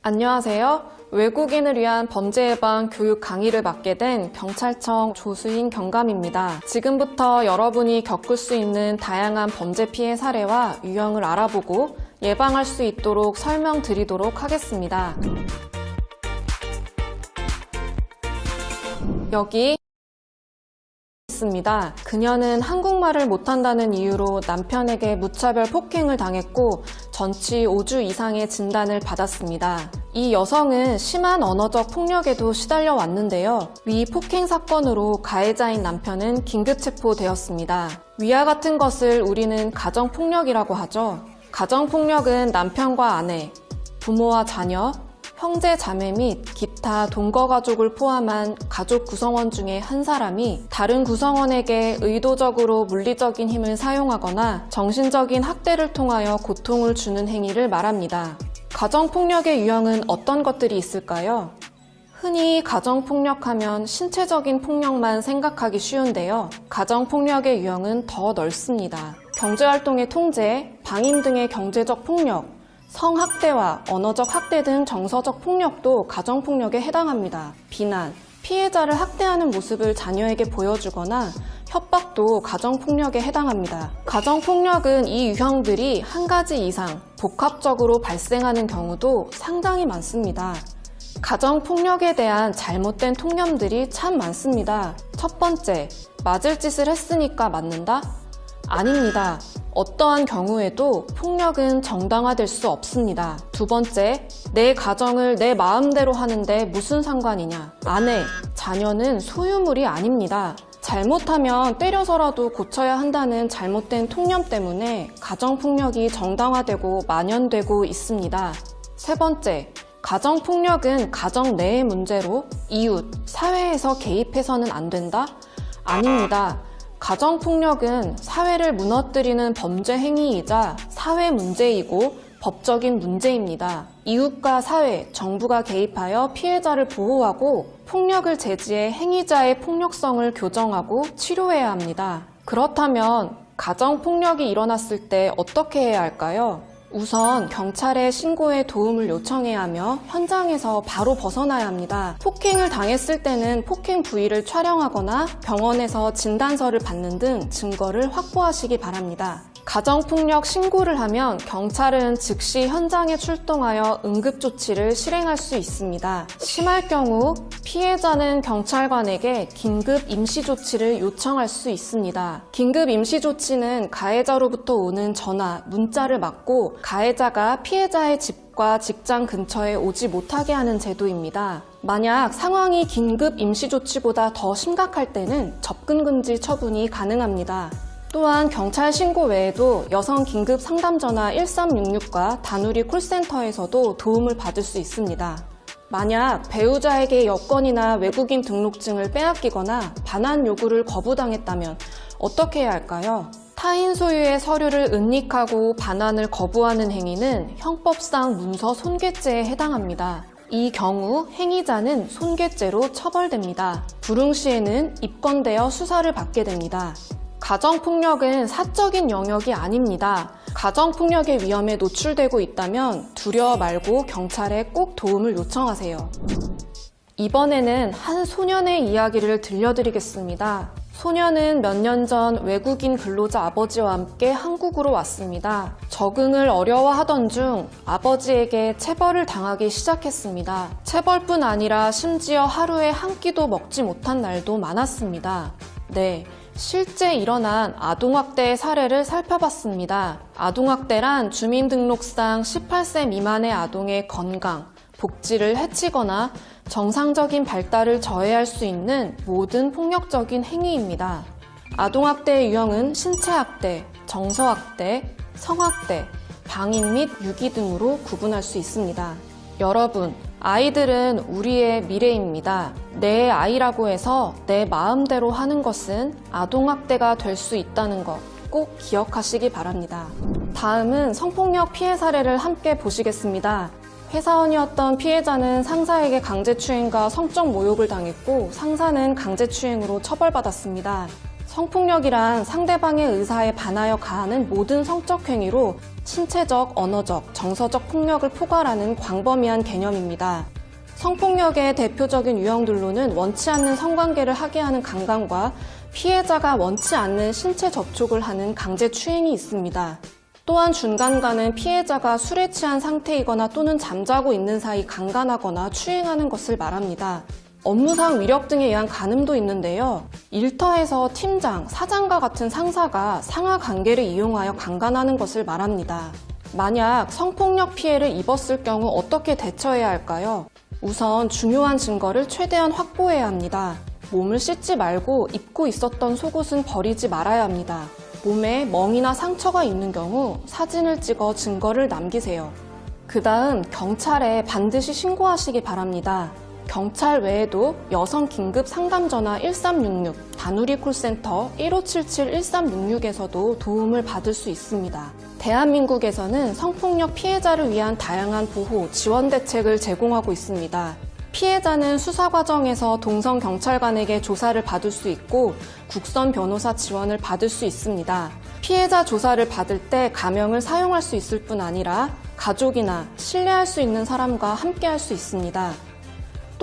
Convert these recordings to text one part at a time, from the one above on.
안녕하세요. 외국인을 위한 범죄 예방 교육 강의를 맡게 된 경찰청 조수인 경감입니다. 지금부터 여러분이 겪을 수 있는 다양한 범죄 피해 사례와 유형을 알아보고 예방할 수 있도록 설명드리도록 하겠습니다. 여기 있습니다. 그녀는 한국말을 못한다는 이유로 남편에게 무차별 폭행을 당했고 전치 5주 이상의 진단을 받았습니다. 이 여성은 심한 언어적 폭력에도 시달려 왔는데요. 위 폭행 사건으로 가해자인 남편은 긴급 체포되었습니다. 위와 같은 것을 우리는 가정폭력이라고 하죠. 가정폭력은 남편과 아내, 부모와 자녀, 형제, 자매 및 기타 동거가족을 포함한 가족 구성원 중에 한 사람이 다른 구성원에게 의도적으로 물리적인 힘을 사용하거나 정신적인 학대를 통하여 고통을 주는 행위를 말합니다. 가정폭력의 유형은 어떤 것들이 있을까요? 흔히 가정폭력하면 신체적인 폭력만 생각하기 쉬운데요. 가정폭력의 유형은 더 넓습니다. 경제활동의 통제, 방임 등의 경제적 폭력, 성학대와 언어적 학대 등 정서적 폭력도 가정폭력에 해당합니다. 비난, 피해자를 학대하는 모습을 자녀에게 보여주거나 협박도 가정폭력에 해당합니다. 가정폭력은 이 유형들이 한 가지 이상 복합적으로 발생하는 경우도 상당히 많습니다. 가정폭력에 대한 잘못된 통념들이 참 많습니다. 첫 번째, 맞을 짓을 했으니까 맞는다? 아닙니다. 어떠한 경우에도 폭력은 정당화될 수 없습니다. 두 번째, 내 가정을 내 마음대로 하는데 무슨 상관이냐? 아내, 자녀는 소유물이 아닙니다. 잘못하면 때려서라도 고쳐야 한다는 잘못된 통념 때문에 가정폭력이 정당화되고 만연되고 있습니다. 세 번째, 가정폭력은 가정 내의 문제로 이웃, 사회에서 개입해서는 안 된다? 아닙니다. 가정폭력은 사회를 무너뜨리는 범죄 행위이자 사회 문제이고 법적인 문제입니다. 이웃과 사회, 정부가 개입하여 피해자를 보호하고 폭력을 제지해 행위자의 폭력성을 교정하고 치료해야 합니다. 그렇다면 가정폭력이 일어났을 때 어떻게 해야 할까요? 우선 경찰에 신고해 도움을 요청해야 하며 현장에서 바로 벗어나야 합니다. 폭행을 당했을 때는 폭행 부위를 촬영하거나 병원에서 진단서를 받는 등 증거를 확보하시기 바랍니다. 가정폭력 신고를 하면 경찰은 즉시 현장에 출동하여 응급조치를 실행할 수 있습니다. 심할 경우 피해자는 경찰관에게 긴급 임시조치를 요청할 수 있습니다. 긴급 임시조치는 가해자로부터 오는 전화, 문자를 막고 가해자가 피해자의 집과 직장 근처에 오지 못하게 하는 제도입니다. 만약 상황이 긴급 임시조치보다 더 심각할 때는 접근금지 처분이 가능합니다. 또한 경찰 신고 외에도 여성 긴급 상담 전화 1366과 다누리 콜센터에서도 도움을 받을 수 있습니다. 만약 배우자에게 여권이나 외국인 등록증을 빼앗기거나 반환 요구를 거부당했다면 어떻게 해야 할까요? 타인 소유의 서류를 은닉하고 반환을 거부하는 행위는 형법상 문서 손괴죄에 해당합니다. 이 경우 행위자는 손괴죄로 처벌됩니다. 불응 시에는 입건되어 수사를 받게 됩니다. 가정폭력은 사적인 영역이 아닙니다. 가정폭력의 위험에 노출되고 있다면 두려워 말고 경찰에 꼭 도움을 요청하세요. 이번에는 한 소년의 이야기를 들려드리겠습니다. 소년은 몇 년 전 외국인 근로자 아버지와 함께 한국으로 왔습니다. 적응을 어려워하던 중 아버지에게 체벌을 당하기 시작했습니다. 체벌뿐 아니라 심지어 하루에 한 끼도 먹지 못한 날도 많았습니다. 네. 실제 일어난 아동학대의 사례를 살펴봤습니다. 아동학대란 주민등록상 18세 미만의 아동의 건강, 복지를 해치거나 정상적인 발달을 저해할 수 있는 모든 폭력적인 행위입니다. 아동학대의 유형은 신체학대, 정서학대, 성학대, 방임 및 유기 등으로 구분할 수 있습니다. 여러분, 아이들은 우리의 미래입니다. 내 아이라고 해서 내 마음대로 하는 것은 아동학대가 될 수 있다는 것 꼭 기억하시기 바랍니다. 다음은 성폭력 피해 사례를 함께 보시겠습니다. 회사원이었던 피해자는 상사에게 강제추행과 성적 모욕을 당했고 상사는 강제추행으로 처벌받았습니다. 성폭력이란 상대방의 의사에 반하여 가하는 모든 성적 행위로 신체적, 언어적, 정서적 폭력을 포괄하는 광범위한 개념입니다. 성폭력의 대표적인 유형들로는 원치 않는 성관계를 하게 하는 강간과 피해자가 원치 않는 신체 접촉을 하는 강제 추행이 있습니다. 또한 준강간은 피해자가 술에 취한 상태이거나 또는 잠자고 있는 사이 강간하거나 추행하는 것을 말합니다. 업무상 위력 등에 의한 간음도 있는데요. 일터에서 팀장, 사장과 같은 상사가 상하 관계를 이용하여 강간하는 것을 말합니다. 만약 성폭력 피해를 입었을 경우 어떻게 대처해야 할까요? 우선 중요한 증거를 최대한 확보해야 합니다. 몸을 씻지 말고 입고 있었던 속옷은 버리지 말아야 합니다. 몸에 멍이나 상처가 있는 경우 사진을 찍어 증거를 남기세요. 그 다음 경찰에 반드시 신고하시기 바랍니다. 경찰 외에도 여성 긴급 상담 전화 1366, 다누리 콜센터 1577-1366에서도 도움을 받을 수 있습니다. 대한민국에서는 성폭력 피해자를 위한 다양한 보호, 지원 대책을 제공하고 있습니다. 피해자는 수사 과정에서 동성 경찰관에게 조사를 받을 수 있고 국선 변호사 지원을 받을 수 있습니다. 피해자 조사를 받을 때 가명을 사용할 수 있을 뿐 아니라 가족이나 신뢰할 수 있는 사람과 함께 할 수 있습니다.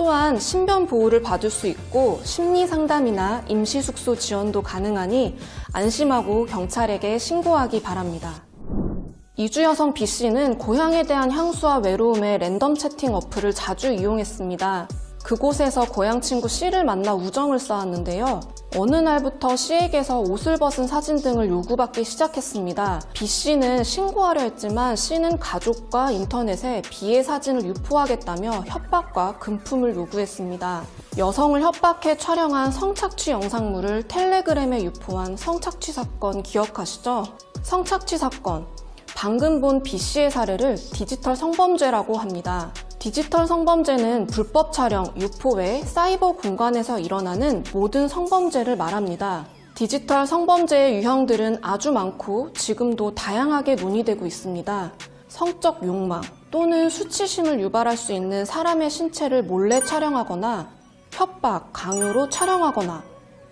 또한 신변 보호를 받을 수 있고 심리 상담이나 임시 숙소 지원도 가능하니 안심하고 경찰에게 신고하기 바랍니다. 이주 여성 B씨는 고향에 대한 향수와 외로움에 랜덤 채팅 어플을 자주 이용했습니다. 그곳에서 고향 친구 C를 만나 우정을 쌓았는데요. 어느 날부터 C에게서 옷을 벗은 사진 등을 요구받기 시작했습니다. B씨는 신고하려 했지만 C는 가족과 인터넷에 B의 사진을 유포하겠다며 협박과 금품을 요구했습니다. 여성을 협박해 촬영한 성착취 영상물을 텔레그램에 유포한 성착취 사건 기억하시죠? 성착취 사건. 방금 본 B씨의 사례를 디지털 성범죄라고 합니다. 디지털 성범죄는 불법 촬영, 유포 외 사이버 공간에서 일어나는 모든 성범죄를 말합니다. 디지털 성범죄의 유형들은 아주 많고 지금도 다양하게 논의되고 있습니다. 성적 욕망 또는 수치심을 유발할 수 있는 사람의 신체를 몰래 촬영하거나 협박, 강요로 촬영하거나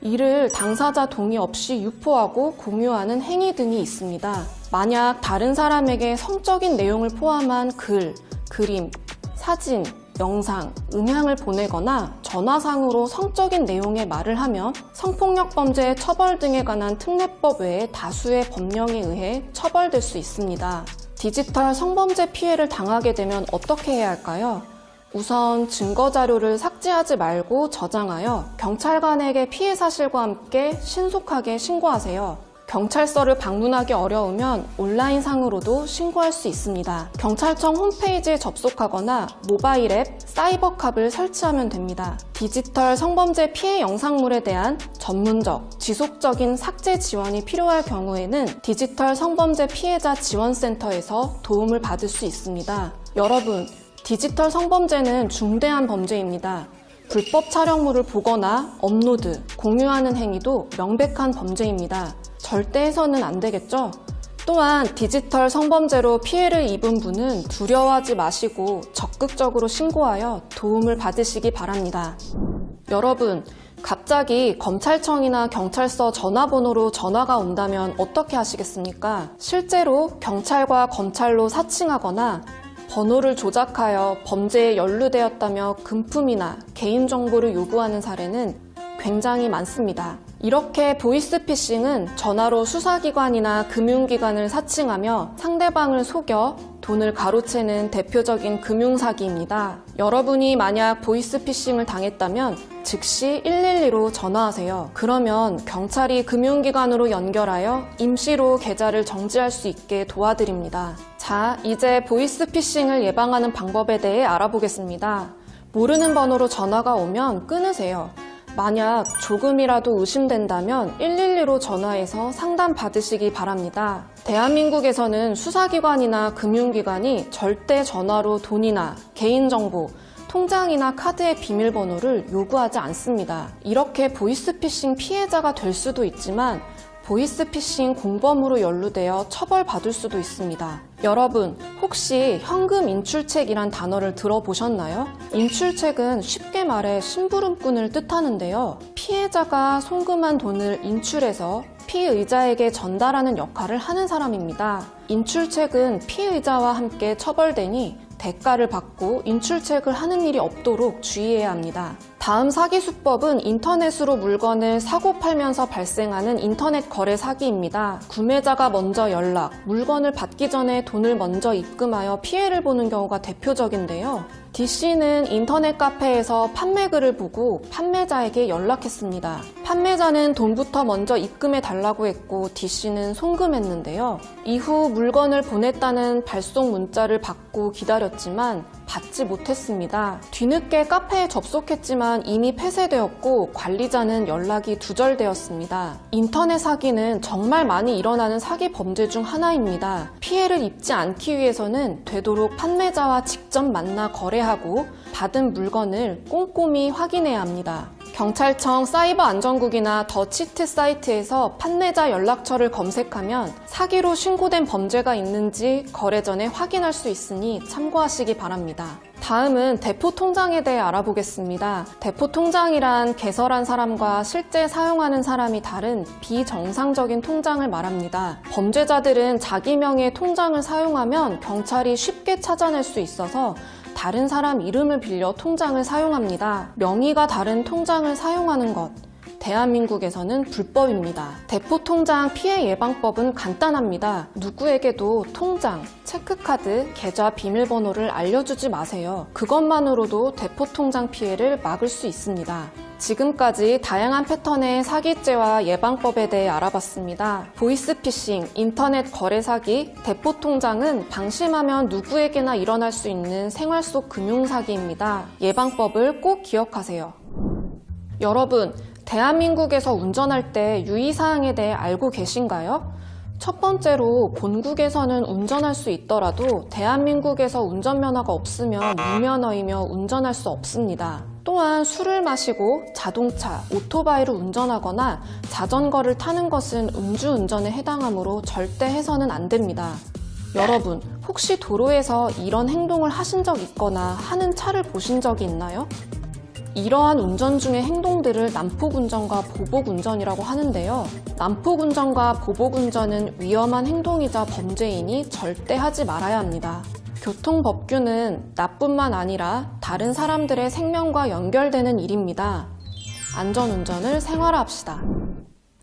이를 당사자 동의 없이 유포하고 공유하는 행위 등이 있습니다. 만약 다른 사람에게 성적인 내용을 포함한 글, 그림, 사진, 영상, 음향을 보내거나 전화상으로 성적인 내용의 말을 하면 성폭력 범죄 처벌 등에 관한 특례법 외에 다수의 법령에 의해 처벌될 수 있습니다. 디지털 성범죄 피해를 당하게 되면 어떻게 해야 할까요? 우선 증거 자료를 삭제하지 말고 저장하여 경찰관에게 피해 사실과 함께 신속하게 신고하세요. 경찰서를 방문하기 어려우면 온라인상으로도 신고할 수 있습니다. 경찰청 홈페이지에 접속하거나 모바일 앱 사이버캅을 설치하면 됩니다. 디지털 성범죄 피해 영상물에 대한 전문적, 지속적인 삭제 지원이 필요할 경우에는 디지털 성범죄 피해자 지원센터에서 도움을 받을 수 있습니다. 여러분, 디지털 성범죄는 중대한 범죄입니다. 불법 촬영물을 보거나 업로드, 공유하는 행위도 명백한 범죄입니다. 절대 해서는 안 되겠죠? 또한 디지털 성범죄로 피해를 입은 분은 두려워하지 마시고 적극적으로 신고하여 도움을 받으시기 바랍니다. 여러분, 갑자기 검찰청이나 경찰서 전화번호로 전화가 온다면 어떻게 하시겠습니까? 실제로 경찰과 검찰로 사칭하거나 번호를 조작하여 범죄에 연루되었다며 금품이나 개인정보를 요구하는 사례는 굉장히 많습니다. 이렇게 보이스피싱은 전화로 수사기관이나 금융기관을 사칭하며 상대방을 속여 돈을 가로채는 대표적인 금융사기입니다. 여러분이 만약 보이스피싱을 당했다면 즉시 112로 전화하세요. 그러면 경찰이 금융기관으로 연결하여 임시로 계좌를 정지할 수 있게 도와드립니다. 자, 이제 보이스피싱을 예방하는 방법에 대해 알아보겠습니다. 모르는 번호로 전화가 오면 끊으세요. 만약 조금이라도 의심된다면 112로 전화해서 상담 받으시기 바랍니다. 대한민국에서는 수사기관이나 금융기관이 절대 전화로 돈이나 개인정보, 통장이나 카드의 비밀번호를 요구하지 않습니다. 이렇게 보이스피싱 피해자가 될 수도 있지만 보이스피싱 공범으로 연루되어 처벌받을 수도 있습니다. 여러분, 혹시 현금 인출책이란 단어를 들어보셨나요? 인출책은 쉽게 말해 심부름꾼을 뜻하는데요. 피해자가 송금한 돈을 인출해서 피의자에게 전달하는 역할을 하는 사람입니다. 인출책은 피의자와 함께 처벌되니 대가를 받고 인출책을 하는 일이 없도록 주의해야 합니다. 다음 사기 수법은 인터넷으로 물건을 사고 팔면서 발생하는 인터넷 거래 사기입니다. 구매자가 먼저 연락, 물건을 받기 전에 돈을 먼저 입금하여 피해를 보는 경우가 대표적인데요. D씨는 인터넷 카페에서 판매글을 보고 판매자에게 연락했습니다. 판매자는 돈부터 먼저 입금해 달라고 했고 D씨는 송금했는데요. 이후 물건을 보냈다는 발송 문자를 받고 기다렸지만 받지 못했습니다. 뒤늦게 카페에 접속했지만 이미 폐쇄되었고 관리자는 연락이 두절되었습니다. 인터넷 사기는 정말 많이 일어나는 사기 범죄 중 하나입니다. 피해를 입지 않기 위해서는 되도록 판매자와 직접 만나 거래하고 받은 물건을 꼼꼼히 확인해야 합니다. 경찰청 사이버 안전국이나 더치트 사이트에서 판매자 연락처를 검색하면 사기로 신고된 범죄가 있는지 거래 전에 확인할 수 있으니 참고하시기 바랍니다. 다음은 대포 통장에 대해 알아보겠습니다. 대포 통장이란 개설한 사람과 실제 사용하는 사람이 다른 비정상적인 통장을 말합니다. 범죄자들은 자기 명의 통장을 사용하면 경찰이 쉽게 찾아낼 수 있어서 다른 사람 이름을 빌려 통장을 사용합니다. 명의가 다른 통장을 사용하는 것, 대한민국에서는 불법입니다. 대포 통장 피해 예방법은 간단합니다. 누구에게도 통장, 체크카드, 계좌 비밀번호를 알려주지 마세요. 그것만으로도 대포 통장 피해를 막을 수 있습니다. 지금까지 다양한 패턴의 사기죄와 예방법에 대해 알아봤습니다. 보이스피싱, 인터넷 거래 사기, 대포 통장은 방심하면 누구에게나 일어날 수 있는 생활 속 금융사기입니다. 예방법을 꼭 기억하세요. 여러분, 대한민국에서 운전할 때 유의사항에 대해 알고 계신가요? 첫 번째로 본국에서는 운전할 수 있더라도 대한민국에서 운전면허가 없으면 무면허이며 운전할 수 없습니다. 또한 술을 마시고 자동차, 오토바이를 운전하거나 자전거를 타는 것은 음주운전에 해당하므로 절대 해서는 안 됩니다. 여러분, 혹시 도로에서 이런 행동을 하신 적 있거나 하는 차를 보신 적이 있나요? 이러한 운전 중의 행동들을 난폭운전과 보복운전이라고 하는데요. 난폭운전과 보복운전은 위험한 행동이자 범죄이니 절대 하지 말아야 합니다. 교통법규는 나뿐만 아니라 다른 사람들의 생명과 연결되는 일입니다. 안전운전을 생활화합시다.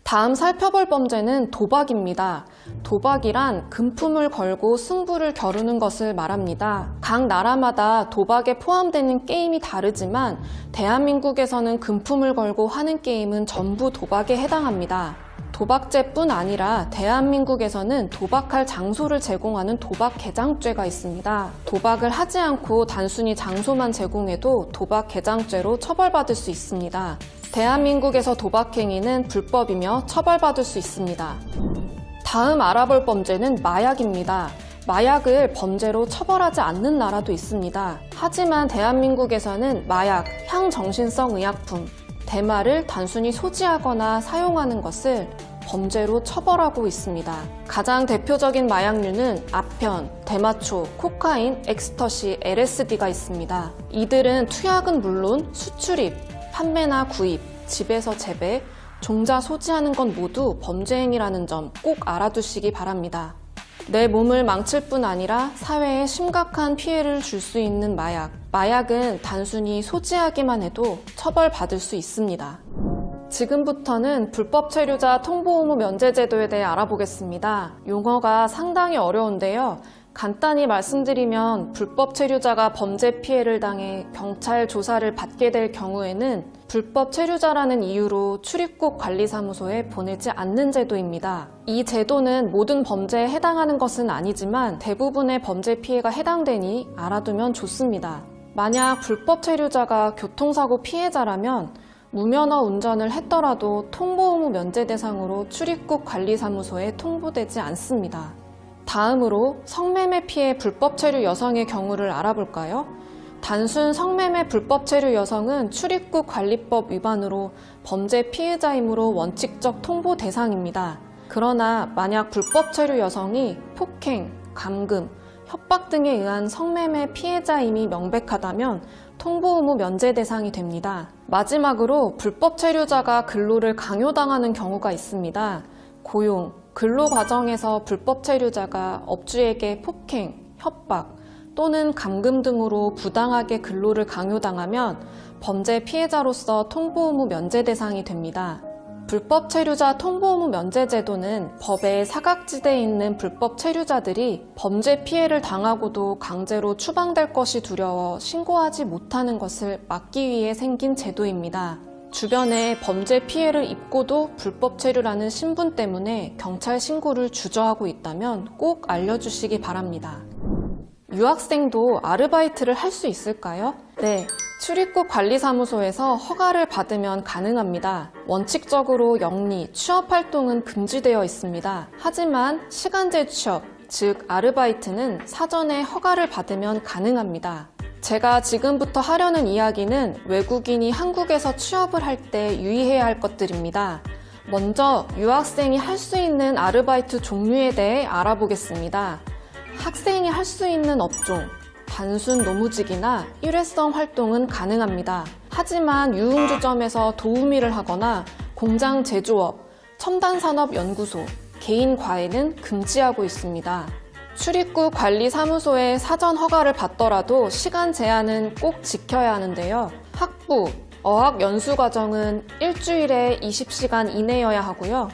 다음 살펴볼 범죄는 도박입니다. 도박이란 금품을 걸고 승부를 겨루는 것을 말합니다. 각 나라마다 도박에 포함되는 게임이 다르지만 대한민국에서는 금품을 걸고 하는 게임은 전부 도박에 해당합니다. 도박죄뿐 아니라 대한민국에서는 도박할 장소를 제공하는 도박 개장죄가 있습니다. 도박을 하지 않고 단순히 장소만 제공해도 도박 개장죄로 처벌받을 수 있습니다. 대한민국에서 도박행위는 불법이며 처벌받을 수 있습니다. 다음 알아볼 범죄는 마약입니다. 마약을 범죄로 처벌하지 않는 나라도 있습니다. 하지만 대한민국에서는 마약, 향정신성 의약품, 대마를 단순히 소지하거나 사용하는 것을 범죄로 처벌하고 있습니다. 가장 대표적인 마약류는 아편, 대마초, 코카인, 엑스터시, LSD가 있습니다. 이들은 투약은 물론 수출입, 판매나 구입, 집에서 재배, 종자 소지하는 건 모두 범죄 행위라는 점 꼭 알아두시기 바랍니다. 내 몸을 망칠 뿐 아니라 사회에 심각한 피해를 줄 수 있는 마약. 마약은 단순히 소지하기만 해도 처벌받을 수 있습니다. 지금부터는 불법 체류자 통보 의무 면제 제도에 대해 알아보겠습니다. 용어가 상당히 어려운데요. 간단히 말씀드리면 불법 체류자가 범죄 피해를 당해 경찰 조사를 받게 될 경우에는 불법 체류자라는 이유로 출입국 관리사무소에 보내지 않는 제도입니다. 이 제도는 모든 범죄에 해당하는 것은 아니지만 대부분의 범죄 피해가 해당되니 알아두면 좋습니다. 만약 불법 체류자가 교통사고 피해자라면 무면허 운전을 했더라도 통보 의무 면제 대상으로 출입국 관리사무소에 통보되지 않습니다. 다음으로 성매매 피해 불법 체류 여성의 경우를 알아볼까요? 단순 성매매 불법 체류 여성은 출입국 관리법 위반으로 범죄 피해자이므로 원칙적 통보 대상입니다. 그러나 만약 불법 체류 여성이 폭행, 감금, 협박 등에 의한 성매매 피해자임이 명백하다면 통보 의무 면제 대상이 됩니다. 마지막으로 불법 체류자가 근로를 강요당하는 경우가 있습니다. 고용, 근로 과정에서 불법 체류자가 업주에게 폭행, 협박 또는 감금 등으로 부당하게 근로를 강요당하면 범죄 피해자로서 통보 의무 면제 대상이 됩니다. 불법 체류자 통보 의무 면제 제도는 법의 사각지대에 있는 불법 체류자들이 범죄 피해를 당하고도 강제로 추방될 것이 두려워 신고하지 못하는 것을 막기 위해 생긴 제도입니다. 주변에 범죄 피해를 입고도 불법 체류라는 신분 때문에 경찰 신고를 주저하고 있다면 꼭 알려주시기 바랍니다. 유학생도 아르바이트를 할 수 있을까요? 네, 출입국 관리사무소에서 허가를 받으면 가능합니다. 원칙적으로 영리, 취업 활동은 금지되어 있습니다. 하지만 시간제 취업, 즉 아르바이트는 사전에 허가를 받으면 가능합니다. 제가 지금부터 하려는 이야기는 외국인이 한국에서 취업을 할 때 유의해야 할 것들입니다. 먼저 유학생이 할 수 있는 아르바이트 종류에 대해 알아보겠습니다. 학생이 할 수 있는 업종, 단순 노무직이나 일회성 활동은 가능합니다. 하지만 유흥주점에서 도우미를 하거나 공장 제조업, 첨단산업연구소, 개인 과외는 금지하고 있습니다. 출입국 관리사무소에 사전 허가를 받더라도 시간 제한은 꼭 지켜야 하는데요. 학부, 어학 연수과정은 일주일에 20시간 이내여야 하고요.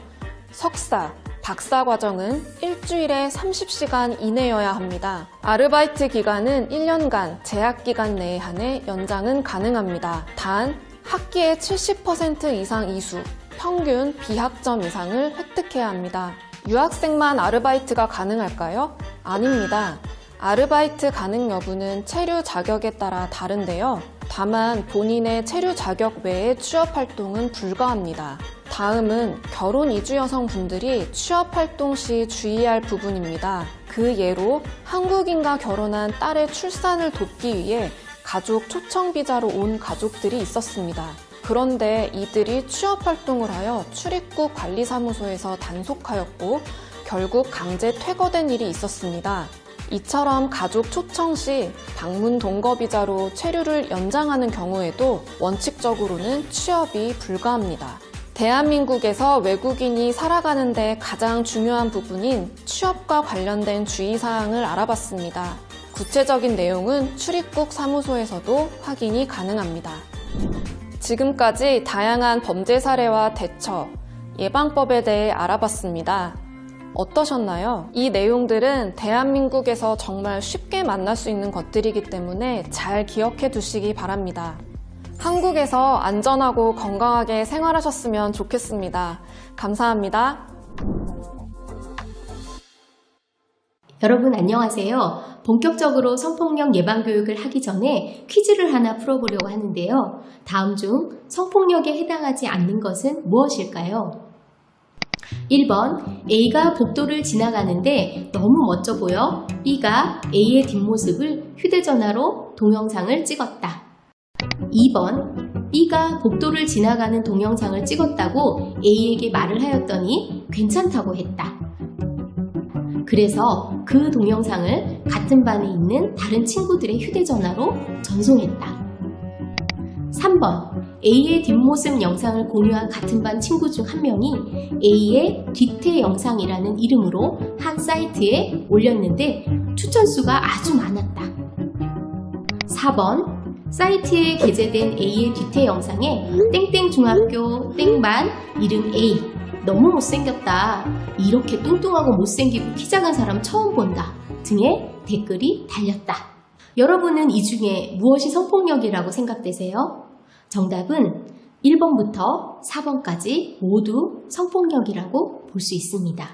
석사, 박사 과정은 일주일에 30시간 이내여야 합니다. 아르바이트 기간은 1년간 재학 기간 내에 한해 연장은 가능합니다. 단 학기에 70% 이상 이수, 평균 B학점 이상을 획득해야 합니다. 유학생만 아르바이트가 가능할까요? 아닙니다. 아르바이트 가능 여부는 체류 자격에 따라 다른데요. 다만 본인의 체류 자격 외의 취업 활동은 불가합니다. 다음은 결혼 이주 여성분들이 취업 활동 시 주의할 부분입니다. 그 예로 한국인과 결혼한 딸의 출산을 돕기 위해 가족 초청 비자로 온 가족들이 있었습니다. 그런데 이들이 취업 활동을 하여 출입국 관리사무소에서 단속하였고 결국 강제 퇴거된 일이 있었습니다. 이처럼 가족 초청 시 방문 동거 비자로 체류를 연장하는 경우에도 원칙적으로는 취업이 불가합니다. 대한민국에서 외국인이 살아가는 데 가장 중요한 부분인 취업과 관련된 주의사항을 알아봤습니다. 구체적인 내용은 출입국 사무소에서도 확인이 가능합니다. 지금까지 다양한 범죄 사례와 대처, 예방법에 대해 알아봤습니다. 어떠셨나요? 이 내용들은 대한민국에서 정말 쉽게 만날 수 있는 것들이기 때문에 잘 기억해 두시기 바랍니다. 한국에서 안전하고 건강하게 생활하셨으면 좋겠습니다. 감사합니다. 여러분 안녕하세요. 본격적으로 성폭력 예방 교육을 하기 전에 퀴즈를 하나 풀어보려고 하는데요. 다음 중 성폭력에 해당하지 않는 것은 무엇일까요? 1번 A가 복도를 지나가는데 너무 멋져 보여 B가 A의 뒷모습을 휴대전화로 동영상을 찍었다. 2번 B가 복도를 지나가는 동영상을 찍었다고 A에게 말을 하였더니 괜찮다고 했다. 그래서 그 동영상을 같은 반에 있는 다른 친구들의 휴대전화로 전송했다. 3번 A의 뒷모습 영상을 공유한 같은 반 친구 중 한 명이 A의 뒤태 영상이라는 이름으로 한 사이트에 올렸는데 추천수가 아주 많았다. 4번 사이트에 게재된 A의 뒤태 영상에 땡땡 중학교 땡반 이름 A 너무 못생겼다. 이렇게 뚱뚱하고 못생기고 키 작은 사람 처음 본다. 등의 댓글이 달렸다. 여러분은 이 중에 무엇이 성폭력이라고 생각되세요? 정답은 1번부터 4번까지 모두 성폭력이라고 볼 수 있습니다.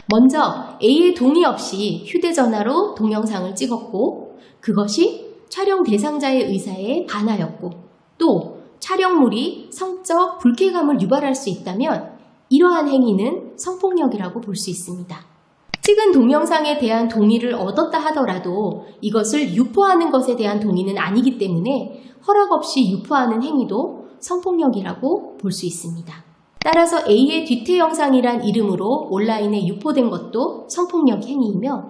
먼저 A의 동의 없이 휴대전화로 동영상을 찍었고 그것이 촬영 대상자의 의사에 반하였고 또 촬영물이 성적 불쾌감을 유발할 수 있다면 이러한 행위는 성폭력이라고 볼 수 있습니다. 찍은 동영상에 대한 동의를 얻었다 하더라도 이것을 유포하는 것에 대한 동의는 아니기 때문에 허락 없이 유포하는 행위도 성폭력이라고 볼 수 있습니다. 따라서 A의 뒤태 영상이란 이름으로 온라인에 유포된 것도 성폭력 행위이며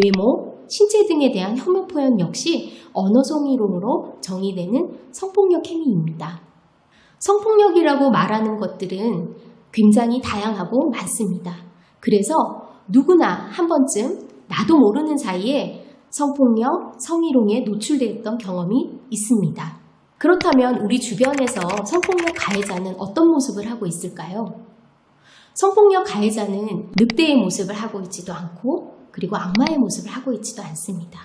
외모, 신체 등에 대한 혐오 표현 역시 언어성희롱으로 정의되는 성폭력 행위입니다. 성폭력이라고 말하는 것들은 굉장히 다양하고 많습니다. 그래서 누구나 한 번쯤 나도 모르는 사이에 성폭력, 성희롱에 노출되었던 경험이 있습니다. 그렇다면 우리 주변에서 성폭력 가해자는 어떤 모습을 하고 있을까요? 성폭력 가해자는 늑대의 모습을 하고 있지도 않고 그리고 악마의 모습을 하고 있지도 않습니다.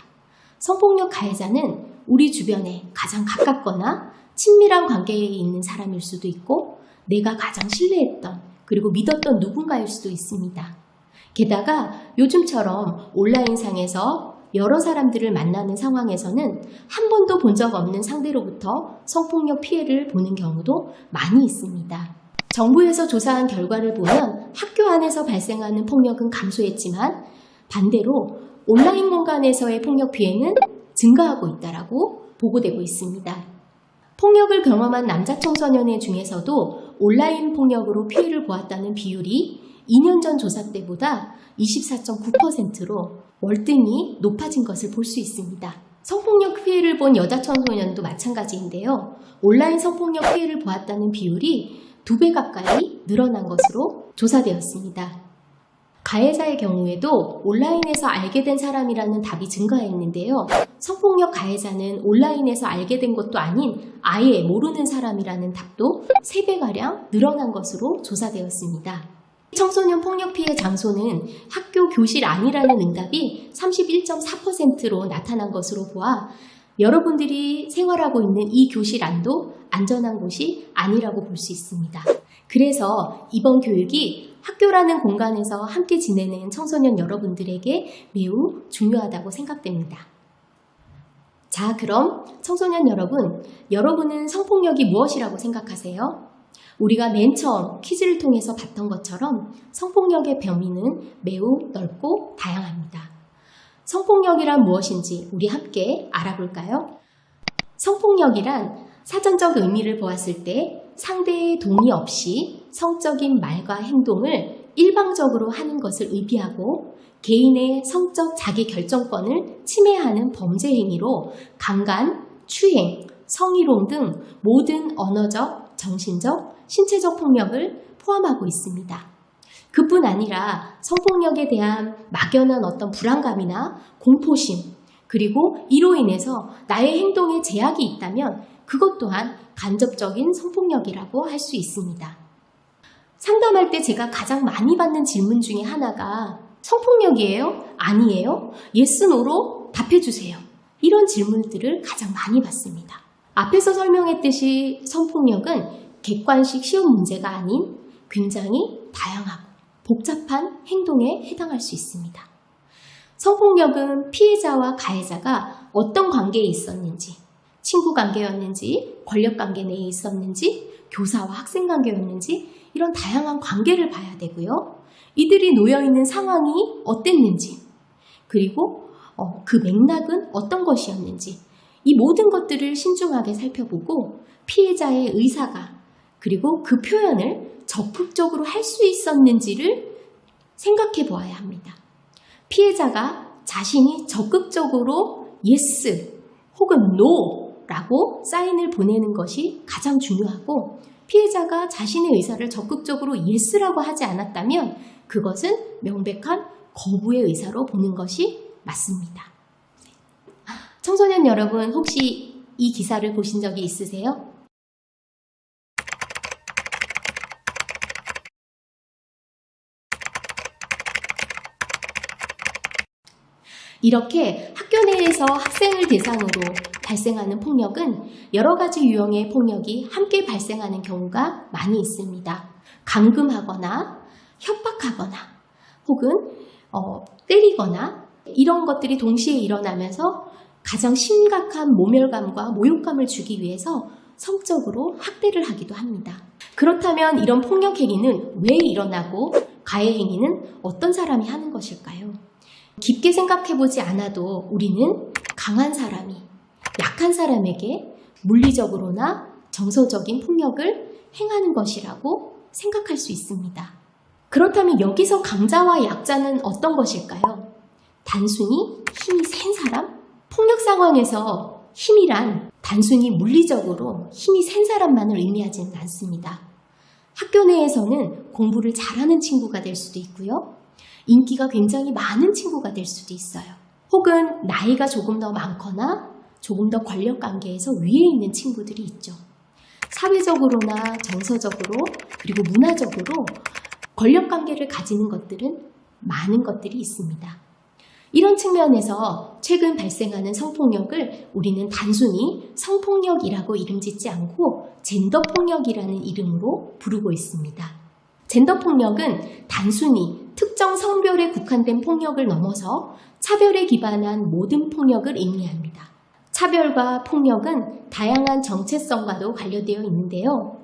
성폭력 가해자는 우리 주변에 가장 가깝거나 친밀한 관계에 있는 사람일 수도 있고 내가 가장 신뢰했던 그리고 믿었던 누군가일 수도 있습니다. 게다가 요즘처럼 온라인상에서 여러 사람들을 만나는 상황에서는 한 번도 본 적 없는 상대로부터 성폭력 피해를 보는 경우도 많이 있습니다. 정부에서 조사한 결과를 보면 학교 안에서 발생하는 폭력은 감소했지만 반대로 온라인 공간에서의 폭력 피해는 증가하고 있다고 보고되고 있습니다. 폭력을 경험한 남자 청소년의 중에서도 온라인 폭력으로 피해를 보았다는 비율이 2년 전 조사 때보다 24.9%로 월등히 높아진 것을 볼 수 있습니다. 성폭력 피해를 본 여자 청소년도 마찬가지인데요. 온라인 성폭력 피해를 보았다는 비율이 2배 가까이 늘어난 것으로 조사되었습니다. 가해자의 경우에도 온라인에서 알게 된 사람이라는 답이 증가했는데요. 성폭력 가해자는 온라인에서 알게 된 것도 아닌 아예 모르는 사람이라는 답도 3배가량 늘어난 것으로 조사되었습니다. 청소년 폭력 피해 장소는 학교 교실 안이라는 응답이 31.4%로 나타난 것으로 보아 여러분들이 생활하고 있는 이 교실 안도 안전한 곳이 아니라고 볼 수 있습니다. 그래서 이번 교육이 학교라는 공간에서 함께 지내는 청소년 여러분들에게 매우 중요하다고 생각됩니다. 자, 그럼 청소년 여러분, 여러분은 성폭력이 무엇이라고 생각하세요? 우리가 맨 처음 퀴즈를 통해서 봤던 것처럼 성폭력의 범위는 매우 넓고 다양합니다. 성폭력이란 무엇인지 우리 함께 알아볼까요? 성폭력이란 사전적 의미를 보았을 때 상대의 동의 없이 성적인 말과 행동을 일방적으로 하는 것을 의미하고 개인의 성적 자기 결정권을 침해하는 범죄 행위로 강간, 추행, 성희롱 등 모든 언어적, 정신적, 신체적 폭력을 포함하고 있습니다. 그뿐 아니라 성폭력에 대한 막연한 어떤 불안감이나 공포심, 그리고 이로 인해서 나의 행동에 제약이 있다면 그것 또한 간접적인 성폭력이라고 할 수 있습니다. 상담할 때 제가 가장 많이 받는 질문 중에 하나가 성폭력이에요? 아니에요? yes, no로 답해주세요. 이런 질문들을 가장 많이 받습니다. 앞에서 설명했듯이 성폭력은 객관식 쉬운 문제가 아닌 굉장히 다양하고 복잡한 행동에 해당할 수 있습니다. 성폭력은 피해자와 가해자가 어떤 관계에 있었는지, 친구 관계였는지, 권력 관계 내에 있었는지, 교사와 학생 관계였는지 이런 다양한 관계를 봐야 되고요. 이들이 놓여있는 상황이 어땠는지, 그리고 그 맥락은 어떤 것이었는지 이 모든 것들을 신중하게 살펴보고 피해자의 의사가 그리고 그 표현을 적극적으로 할 수 있었는지를 생각해 보아야 합니다. 피해자가 자신이 적극적으로 yes 혹은 no 라고 사인을 보내는 것이 가장 중요하고 피해자가 자신의 의사를 적극적으로 yes라고 하지 않았다면 그것은 명백한 거부의 의사로 보는 것이 맞습니다. 청소년 여러분 혹시 이 기사를 보신 적이 있으세요? 이렇게 학교 내에서 학생을 대상으로 발생하는 폭력은 여러 가지 유형의 폭력이 함께 발생하는 경우가 많이 있습니다. 감금하거나 협박하거나 혹은 때리거나 이런 것들이 동시에 일어나면서 가장 심각한 모멸감과 모욕감을 주기 위해서 성적으로 학대를 하기도 합니다. 그렇다면 이런 폭력 행위는 왜 일어나고 가해 행위는 어떤 사람이 하는 것일까요? 깊게 생각해보지 않아도 우리는 강한 사람이 약한 사람에게 물리적으로나 정서적인 폭력을 행하는 것이라고 생각할 수 있습니다. 그렇다면 여기서 강자와 약자는 어떤 것일까요? 단순히 힘이 센 사람? 폭력 상황에서 힘이란 단순히 물리적으로 힘이 센 사람만을 의미하지는 않습니다. 학교 내에서는 공부를 잘하는 친구가 될 수도 있고요. 인기가 굉장히 많은 친구가 될 수도 있어요. 혹은 나이가 조금 더 많거나 조금 더 권력 관계에서 위에 있는 친구들이 있죠. 사회적으로나 정서적으로 그리고 문화적으로 권력 관계를 가지는 것들은 많은 것들이 있습니다. 이런 측면에서 최근 발생하는 성폭력을 우리는 단순히 성폭력이라고 이름짓지 않고 젠더폭력이라는 이름으로 부르고 있습니다. 젠더폭력은 단순히 특정 성별에 국한된 폭력을 넘어서 차별에 기반한 모든 폭력을 의미합니다. 차별과 폭력은 다양한 정체성과도 관련되어 있는데요.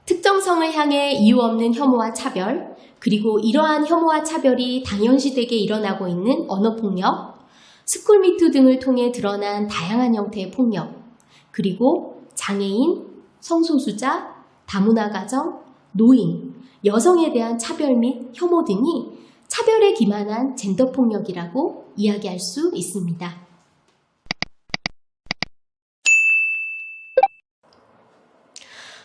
특정 성을 향해 이유 없는 혐오와 차별, 그리고 이러한 혐오와 차별이 당연시되게 일어나고 있는 언어폭력, 스쿨미투 등을 통해 드러난 다양한 형태의 폭력, 그리고 장애인, 성소수자, 다문화 가정, 노인, 여성에 대한 차별 및 혐오 등이 차별에 기반한 젠더폭력이라고 이야기할 수 있습니다.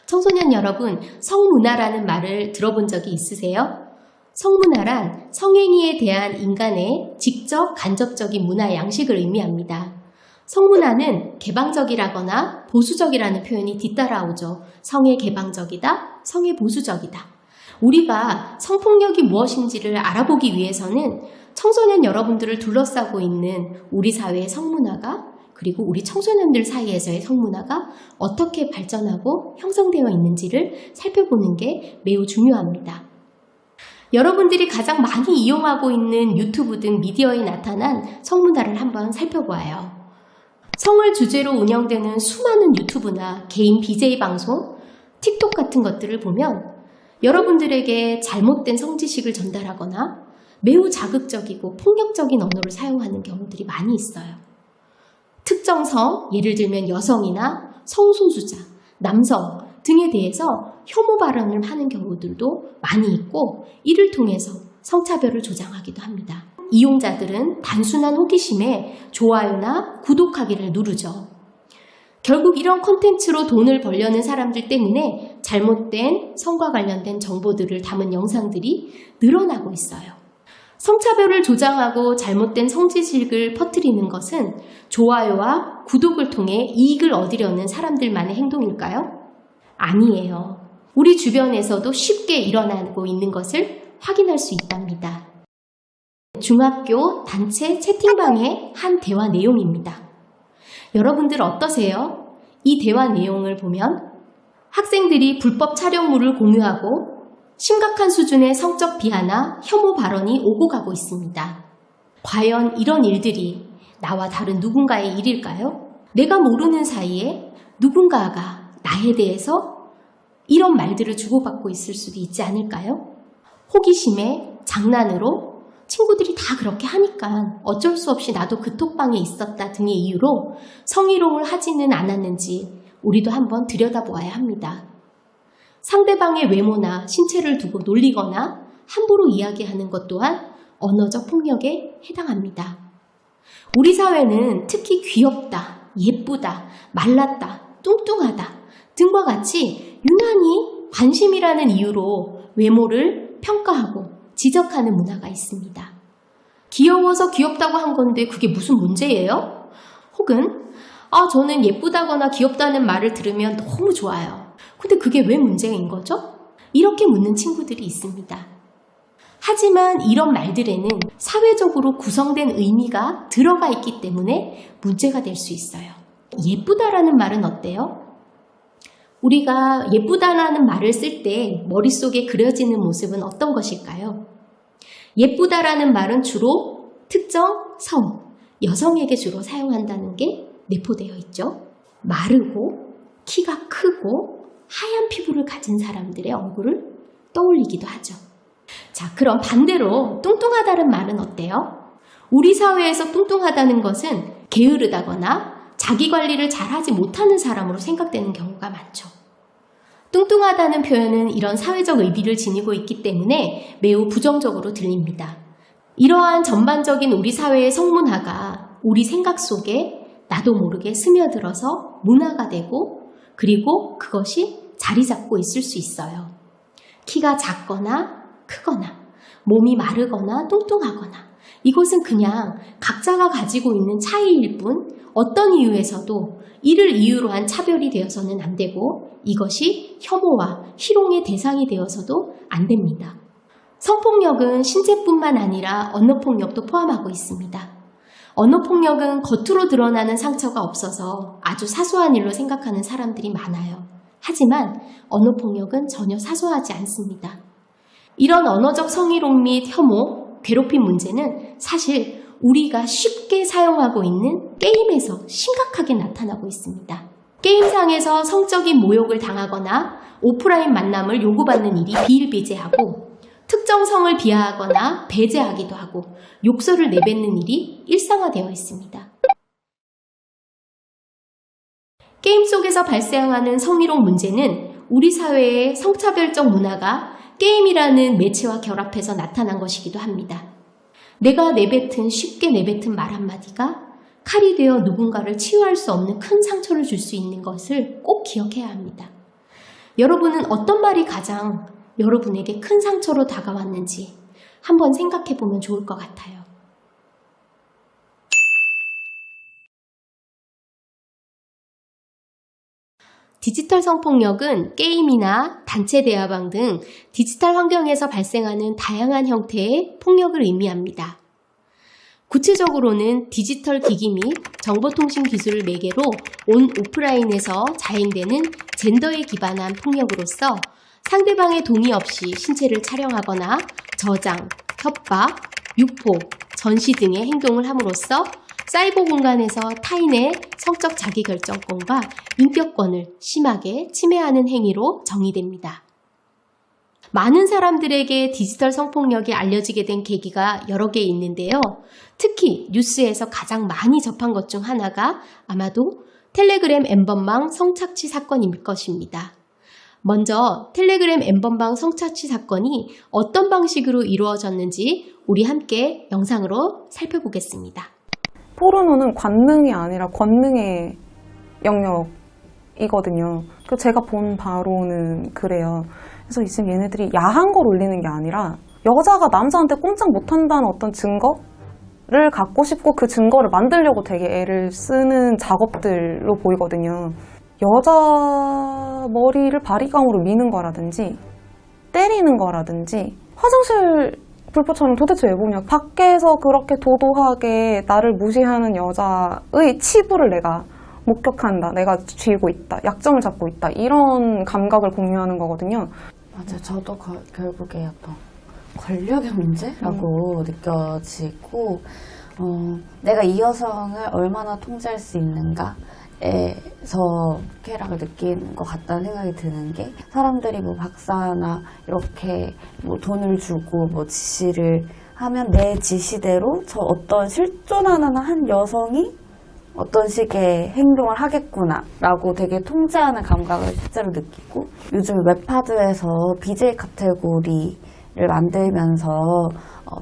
청소년 여러분, 성문화라는 말을 들어본 적이 있으세요? 성문화란 성행위에 대한 인간의 직접 간접적인 문화 양식을 의미합니다. 성문화는 개방적이라거나 보수적이라는 표현이 뒤따라오죠. 성에 개방적이다, 성에 보수적이다. 우리가 성폭력이 무엇인지를 알아보기 위해서는 청소년 여러분들을 둘러싸고 있는 우리 사회의 성문화가 그리고 우리 청소년들 사이에서의 성문화가 어떻게 발전하고 형성되어 있는지를 살펴보는 게 매우 중요합니다. 여러분들이 가장 많이 이용하고 있는 유튜브 등 미디어에 나타난 성문화를 한번 살펴보아요. 성을 주제로 운영되는 수많은 유튜브나 개인 BJ 방송, 틱톡 같은 것들을 보면 여러분들에게 잘못된 성지식을 전달하거나 매우 자극적이고 폭력적인 언어를 사용하는 경우들이 많이 있어요. 특정 성, 예를 들면 여성이나 성소수자, 남성 등에 대해서 혐오 발언을 하는 경우들도 많이 있고 이를 통해서 성차별을 조장하기도 합니다. 이용자들은 단순한 호기심에 좋아요나 구독하기를 누르죠. 결국 이런 콘텐츠로 돈을 벌려는 사람들 때문에 잘못된 성과 관련된 정보들을 담은 영상들이 늘어나고 있어요. 성차별을 조장하고 잘못된 성지식을 퍼뜨리는 것은 좋아요와 구독을 통해 이익을 얻으려는 사람들만의 행동일까요? 아니에요. 우리 주변에서도 쉽게 일어나고 있는 것을 확인할 수 있답니다. 중학교 단체 채팅방의 한 대화 내용입니다. 여러분들 어떠세요? 이 대화 내용을 보면 학생들이 불법 촬영물을 공유하고 심각한 수준의 성적 비하나 혐오 발언이 오고 가고 있습니다. 과연 이런 일들이 나와 다른 누군가의 일일까요? 내가 모르는 사이에 누군가가 나에 대해서 이런 말들을 주고받고 있을 수도 있지 않을까요? 호기심에 장난으로 친구들이 다 그렇게 하니까 어쩔 수 없이 나도 그 톡방에 있었다 등의 이유로 성희롱을 하지는 않았는지 우리도 한번 들여다보아야 합니다. 상대방의 외모나 신체를 두고 놀리거나 함부로 이야기하는 것 또한 언어적 폭력에 해당합니다. 우리 사회는 특히 귀엽다, 예쁘다, 말랐다, 뚱뚱하다 등과 같이 유난히 관심이라는 이유로 외모를 평가하고 지적하는 문화가 있습니다. 귀여워서 귀엽다고 한 건데 그게 무슨 문제예요? 혹은 저는 예쁘다거나 귀엽다는 말을 들으면 너무 좋아요. 근데 그게 왜 문제인 거죠? 이렇게 묻는 친구들이 있습니다. 하지만 이런 말들에는 사회적으로 구성된 의미가 들어가 있기 때문에 문제가 될 수 있어요. 예쁘다라는 말은 어때요? 우리가 예쁘다라는 말을 쓸 때 머릿속에 그려지는 모습은 어떤 것일까요? 예쁘다라는 말은 주로 특정 성, 여성에게 주로 사용한다는 게 내포되어 있죠. 마르고 키가 크고 하얀 피부를 가진 사람들의 얼굴을 떠올리기도 하죠. 자, 그럼 반대로 뚱뚱하다는 말은 어때요? 우리 사회에서 뚱뚱하다는 것은 게으르다거나 자기 관리를 잘하지 못하는 사람으로 생각되는 경우가 많죠. 뚱뚱하다는 표현은 이런 사회적 의미를 지니고 있기 때문에 매우 부정적으로 들립니다. 이러한 전반적인 우리 사회의 성문화가 우리 생각 속에 나도 모르게 스며들어서 문화가 되고 그리고 그것이 자리 잡고 있을 수 있어요. 키가 작거나 크거나 몸이 마르거나 뚱뚱하거나 이것은 그냥 각자가 가지고 있는 차이일 뿐 어떤 이유에서도 이를 이유로 한 차별이 되어서는 안 되고 이것이 혐오와 희롱의 대상이 되어서도 안 됩니다. 성폭력은 신체뿐만 아니라 언어폭력도 포함하고 있습니다. 언어폭력은 겉으로 드러나는 상처가 없어서 아주 사소한 일로 생각하는 사람들이 많아요. 하지만 언어폭력은 전혀 사소하지 않습니다. 이런 언어적 성희롱 및 혐오, 괴롭힘 문제는 사실 우리가 쉽게 사용하고 있는 게임에서 심각하게 나타나고 있습니다. 게임상에서 성적인 모욕을 당하거나 오프라인 만남을 요구받는 일이 비일비재하고 특정 성을 비하하거나 배제하기도 하고 욕설을 내뱉는 일이 일상화되어 있습니다. 게임 속에서 발생하는 성희롱 문제는 우리 사회의 성차별적 문화가 게임이라는 매체와 결합해서 나타난 것이기도 합니다. 내가 쉽게 내뱉은 말 한마디가 칼이 되어 누군가를 치유할 수 없는 큰 상처를 줄 수 있는 것을 꼭 기억해야 합니다. 여러분은 어떤 말이 가장 여러분에게 큰 상처로 다가왔는지 한번 생각해 보면 좋을 것 같아요. 디지털 성폭력은 게임이나 단체 대화방 등 디지털 환경에서 발생하는 다양한 형태의 폭력을 의미합니다. 구체적으로는 디지털 기기 및 정보통신 기술을 매개로 온 오프라인에서 자행되는 젠더에 기반한 폭력으로서 상대방의 동의 없이 신체를 촬영하거나 저장, 협박, 유포, 전시 등의 행동을 함으로써 사이버 공간에서 타인의 성적 자기결정권과 인격권을 심하게 침해하는 행위로 정의됩니다. 많은 사람들에게 디지털 성폭력이 알려지게 된 계기가 여러 개 있는데요. 특히 뉴스에서 가장 많이 접한 것 중 하나가 아마도 텔레그램 엠번방 성착취 사건일 것입니다. 먼저 텔레그램 엠번방 성착취 사건이 어떤 방식으로 이루어졌는지 우리 함께 영상으로 살펴보겠습니다. 포르노는 관능이 아니라 권능의 영역이거든요. 제가 본 바로는 그래요. 그래서 지금 얘네들이 야한 걸 올리는 게 아니라 여자가 남자한테 꼼짝 못한다는 어떤 증거를 갖고 싶고 그 증거를 만들려고 되게 애를 쓰는 작업들로 보이거든요. 여자 머리를 바리깡으로 미는 거라든지 때리는 거라든지 화장실 불법촬영 도대체 왜 보냐. 밖에서 그렇게 도도하게 나를 무시하는 여자의 치부를 내가 목격한다. 내가 쥐고 있다. 약점을 잡고 있다. 이런 감각을 공유하는 거거든요. 맞아요. 저도 결국에 어떤 권력의 문제라고 느껴지고 내가 이 여성을 얼마나 통제할 수 있는가에서 쾌락을 느끼는 것 같다는 생각이 드는 게 사람들이 뭐 박사나 이렇게 뭐 돈을 주고 뭐 지시를 하면 내 지시대로 저 어떤 실존하는 한 여성이 어떤 식의 행동을 하겠구나 라고 되게 통제하는 감각을 실제로 느끼고 요즘 웹하드에서 BJ 카테고리를 만들면서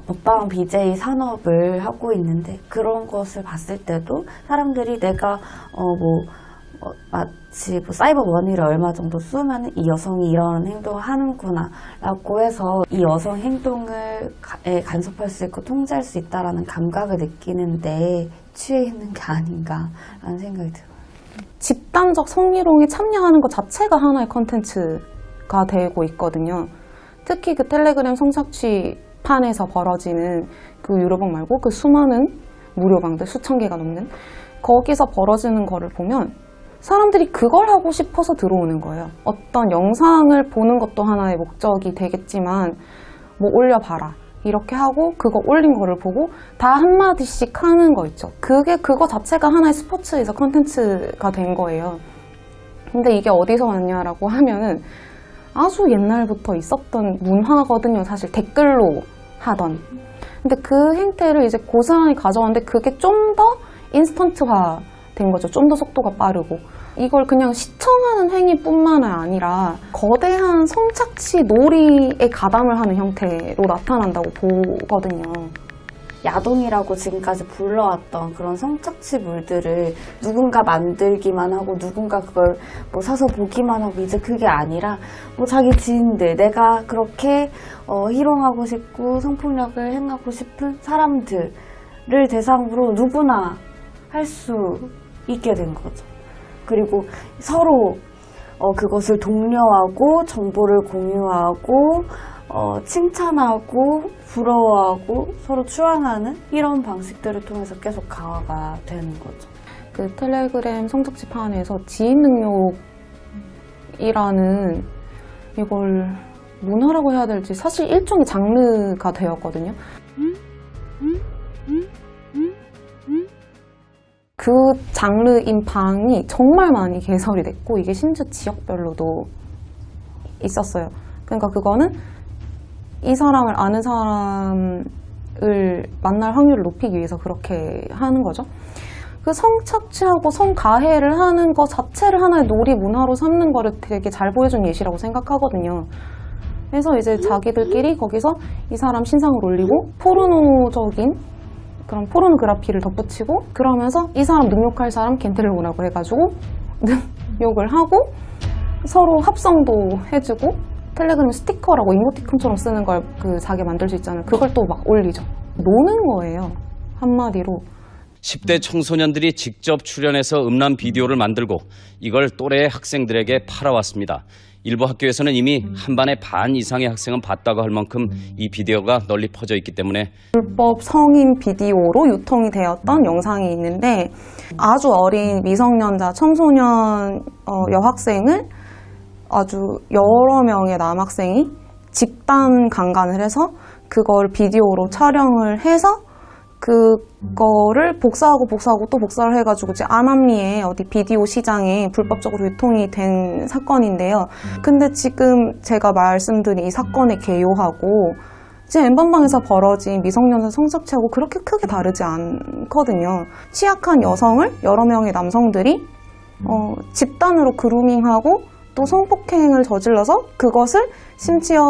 법방 BJ 산업을 하고 있는데 그런 것을 봤을 때도 사람들이 내가 마치 사이버 머니를 얼마 정도 쓰면 이 여성이 이런 행동을 하는구나 라고 해서 이 여성 행동을 간섭할 수 있고 통제할 수 있다라는 감각을 느끼는데 취해 있는 게 아닌가라는 생각이 들어요. 집단적 성희롱에 참여하는 것 자체가 하나의 컨텐츠가 되고 있거든요. 특히 그 텔레그램 성착취판에서 벌어지는 그 유료방 말고 그 수많은 무료방들 수천 개가 넘는 거기서 벌어지는 거를 보면 사람들이 그걸 하고 싶어서 들어오는 거예요. 어떤 영상을 보는 것도 하나의 목적이 되겠지만 뭐 올려봐라 이렇게 하고 그거 올린 거를 보고 다 한마디씩 하는 거 있죠. 그거 자체가 하나의 스포츠에서 컨텐츠가 된 거예요. 근데 이게 어디서 왔냐라고 하면은 아주 옛날부터 있었던 문화거든요. 사실 댓글로 하던. 근데 그 행태를 이제 고스란히 가져왔는데 그게 좀 더 인스턴트화 된 거죠. 좀 더 속도가 빠르고. 이걸 그냥 시청하는 행위뿐만 아니라 거대한 성착취 놀이에 가담을 하는 형태로 나타난다고 보거든요. 야동이라고 지금까지 불러왔던 그런 성착취물들을 누군가 만들기만 하고 누군가 그걸 뭐 사서 보기만 하고 이제 그게 아니라 뭐 자기 지인들, 내가 그렇게 희롱하고 싶고 성폭력을 행하고 싶은 사람들을 대상으로 누구나 할 수 있게 된 거죠. 그리고 서로 그것을 독려하고 정보를 공유하고 칭찬하고 부러워하고 서로 추앙하는 이런 방식들을 통해서 계속 강화가 되는 거죠. 그 텔레그램 성착취판에서 지인 능욕이라는 이걸 문화라고 해야 될지 사실 일종의 장르가 되었거든요. 그 장르인 방이 정말 많이 개설이 됐고 이게 심지어 지역별로도 있었어요. 그러니까 그거는 이 사람을 아는 사람을 만날 확률을 높이기 위해서 그렇게 하는 거죠. 그 성착취하고 성가해를 하는 것 자체를 하나의 놀이 문화로 삼는 거를 되게 잘 보여준 예시라고 생각하거든요. 그래서 이제 자기들끼리 거기서 이 사람 신상을 올리고 포르노적인 그런 포르노그래피를 덧붙이고 그러면서 이 사람 능욕할 사람 겐틀로라고 해가지고 능욕을 하고 서로 합성도 해주고 텔레그램 스티커라고 이모티콘처럼 쓰는 걸 그 자기 만들 수 있잖아요. 그걸 또 막 올리죠. 노는 거예요. 한마디로. 10대 청소년들이 직접 출연해서 음란 비디오를 만들고 이걸 또래 학생들에게 팔아왔습니다. 일부 학교에서는 이미 한 반의 반 이상의 학생은 봤다고 할 만큼 이 비디오가 널리 퍼져 있기 때문에 불법 성인 비디오로 유통이 되었던 영상이 있는데 아주 어린 미성년자 청소년 여학생을 아주 여러 명의 남학생이 집단 강간을 해서 그걸 비디오로 촬영을 해서 그거를 복사하고 또 복사를 해가지고 이제 안암리에 어디 비디오 시장에 불법적으로 유통이 된 사건인데요. 근데 지금 제가 말씀드린 이 사건의 개요하고 지금 엠번방에서 벌어진 미성년자 성착취하고 그렇게 크게 다르지 않거든요. 취약한 여성을 여러 명의 남성들이 집단으로 그루밍하고 또 성폭행을 저질러서 그것을 심지어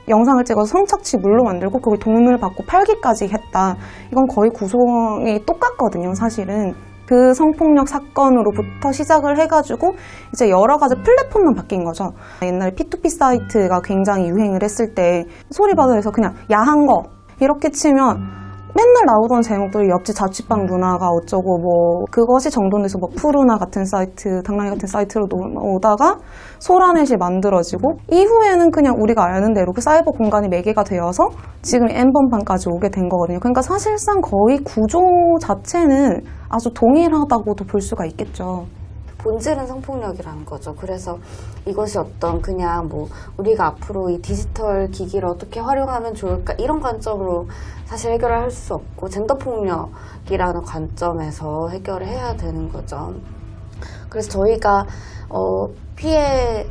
영상을 찍어서 성착취물로 만들고 그걸 돈을 받고 팔기까지 했다. 이건 거의 구성이 똑같거든요, 사실은. 그 성폭력 사건으로부터 시작을 해가지고 이제 여러 가지 플랫폼만 바뀐 거죠. 옛날에 P2P 사이트가 굉장히 유행을 했을 때 소리바다에서 그냥 야한 거 이렇게 치면 맨날 나오던 제목들이 옆집 자취방 누나가 어쩌고 뭐 그것이 정돈돼서 뭐 푸르나 같은 사이트, 당나귀 같은 사이트로 오다가 소라넷이 만들어지고 이후에는 그냥 우리가 아는 대로 그 사이버 공간이 매개가 되어서 지금 N번방까지 오게 된 거거든요. 그러니까 사실상 거의 구조 자체는 아주 동일하다고도 볼 수가 있겠죠. 본질은 성폭력이라는 거죠. 그래서 이것이 어떤 그냥 뭐 우리가 앞으로 이 디지털 기기를 어떻게 활용하면 좋을까 이런 관점으로 사실 해결을 할 수 없고 젠더폭력이라는 관점에서 해결을 해야 되는 거죠. 그래서 저희가 피해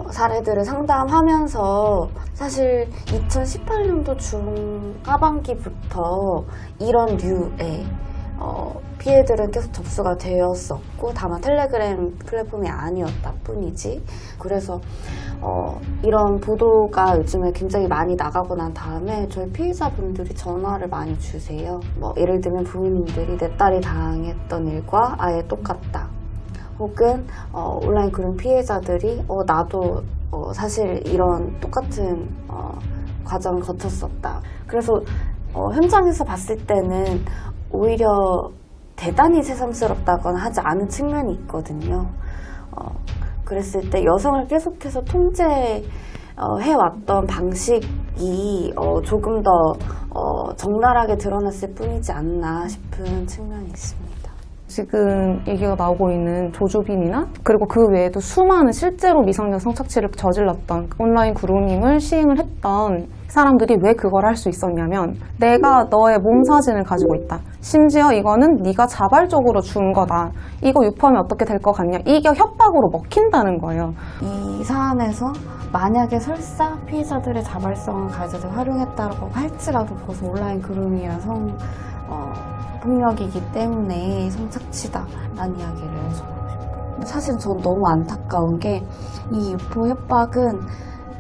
사례들을 상담하면서 사실 2018년도 중하반기부터 이런 류의 피해들은 계속 접수가 되었었고 다만 텔레그램 플랫폼이 아니었다 뿐이지. 그래서 이런 보도가 요즘에 굉장히 많이 나가고 난 다음에 저희 피해자분들이 전화를 많이 주세요. 뭐 예를 들면 부모님들이 내 딸이 당했던 일과 아예 똑같다. 혹은 온라인 그룹 피해자들이 나도 사실 이런 똑같은 과정을 거쳤었다. 그래서 현장에서 봤을 때는 오히려 대단히 새삼스럽다거나 하지 않은 측면이 있거든요. 그랬을 때 여성을 계속해서 통제해왔던 방식이 조금 더 적나라하게 드러났을 뿐이지 않나 싶은 측면이 있습니다. 지금 얘기가 나오고 있는 조주빈이나 그리고 그 외에도 수많은 실제로 미성년 성착취를 저질렀던 온라인 그루밍을 시행을 했던 사람들이 왜 그걸 할 수 있었냐면 내가 너의 몸 사진을 가지고 있다. 심지어 이거는 네가 자발적으로 준 거다. 이거 유포하면 어떻게 될 것 같냐. 이게 협박으로 먹힌다는 거예요. 이 사안에서 만약에 설사 피해자들의 자발성을 가져서 활용했다고 할지라도 그것은 온라인 그루밍이나 폭력이기 때문에 성착취다라는 이야기를 해주고 싶어요. 사실 전 너무 안타까운 게 이 유포 협박은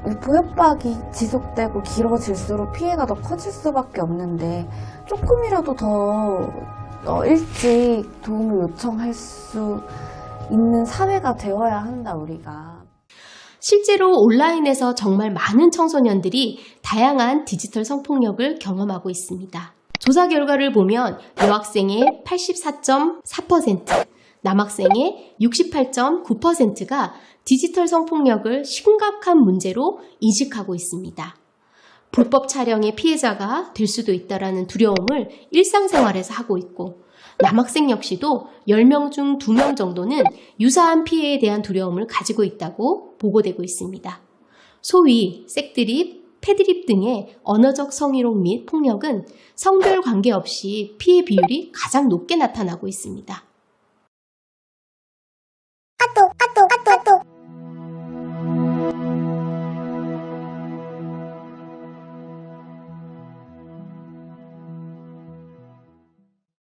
보협박이 지속되고 길어질수록 피해가 더 커질 수밖에 없는데 조금이라도 더 일찍 도움을 요청할 수 있는 사회가 되어야 한다, 우리가. 실제로 온라인에서 정말 많은 청소년들이 다양한 디지털 성폭력을 경험하고 있습니다. 조사 결과를 보면 여학생의 84.4%, 남학생의 68.9%가 디지털 성폭력을 심각한 문제로 인식하고 있습니다. 불법 촬영의 피해자가 될 수도 있다는 두려움을 일상생활에서 하고 있고, 남학생 역시도 10명 중 2명 정도는 유사한 피해에 대한 두려움을 가지고 있다고 보고되고 있습니다. 소위 색드립, 패드립 등의 언어적 성희롱 및 폭력은 성별 관계없이 피해 비율이 가장 높게 나타나고 있습니다.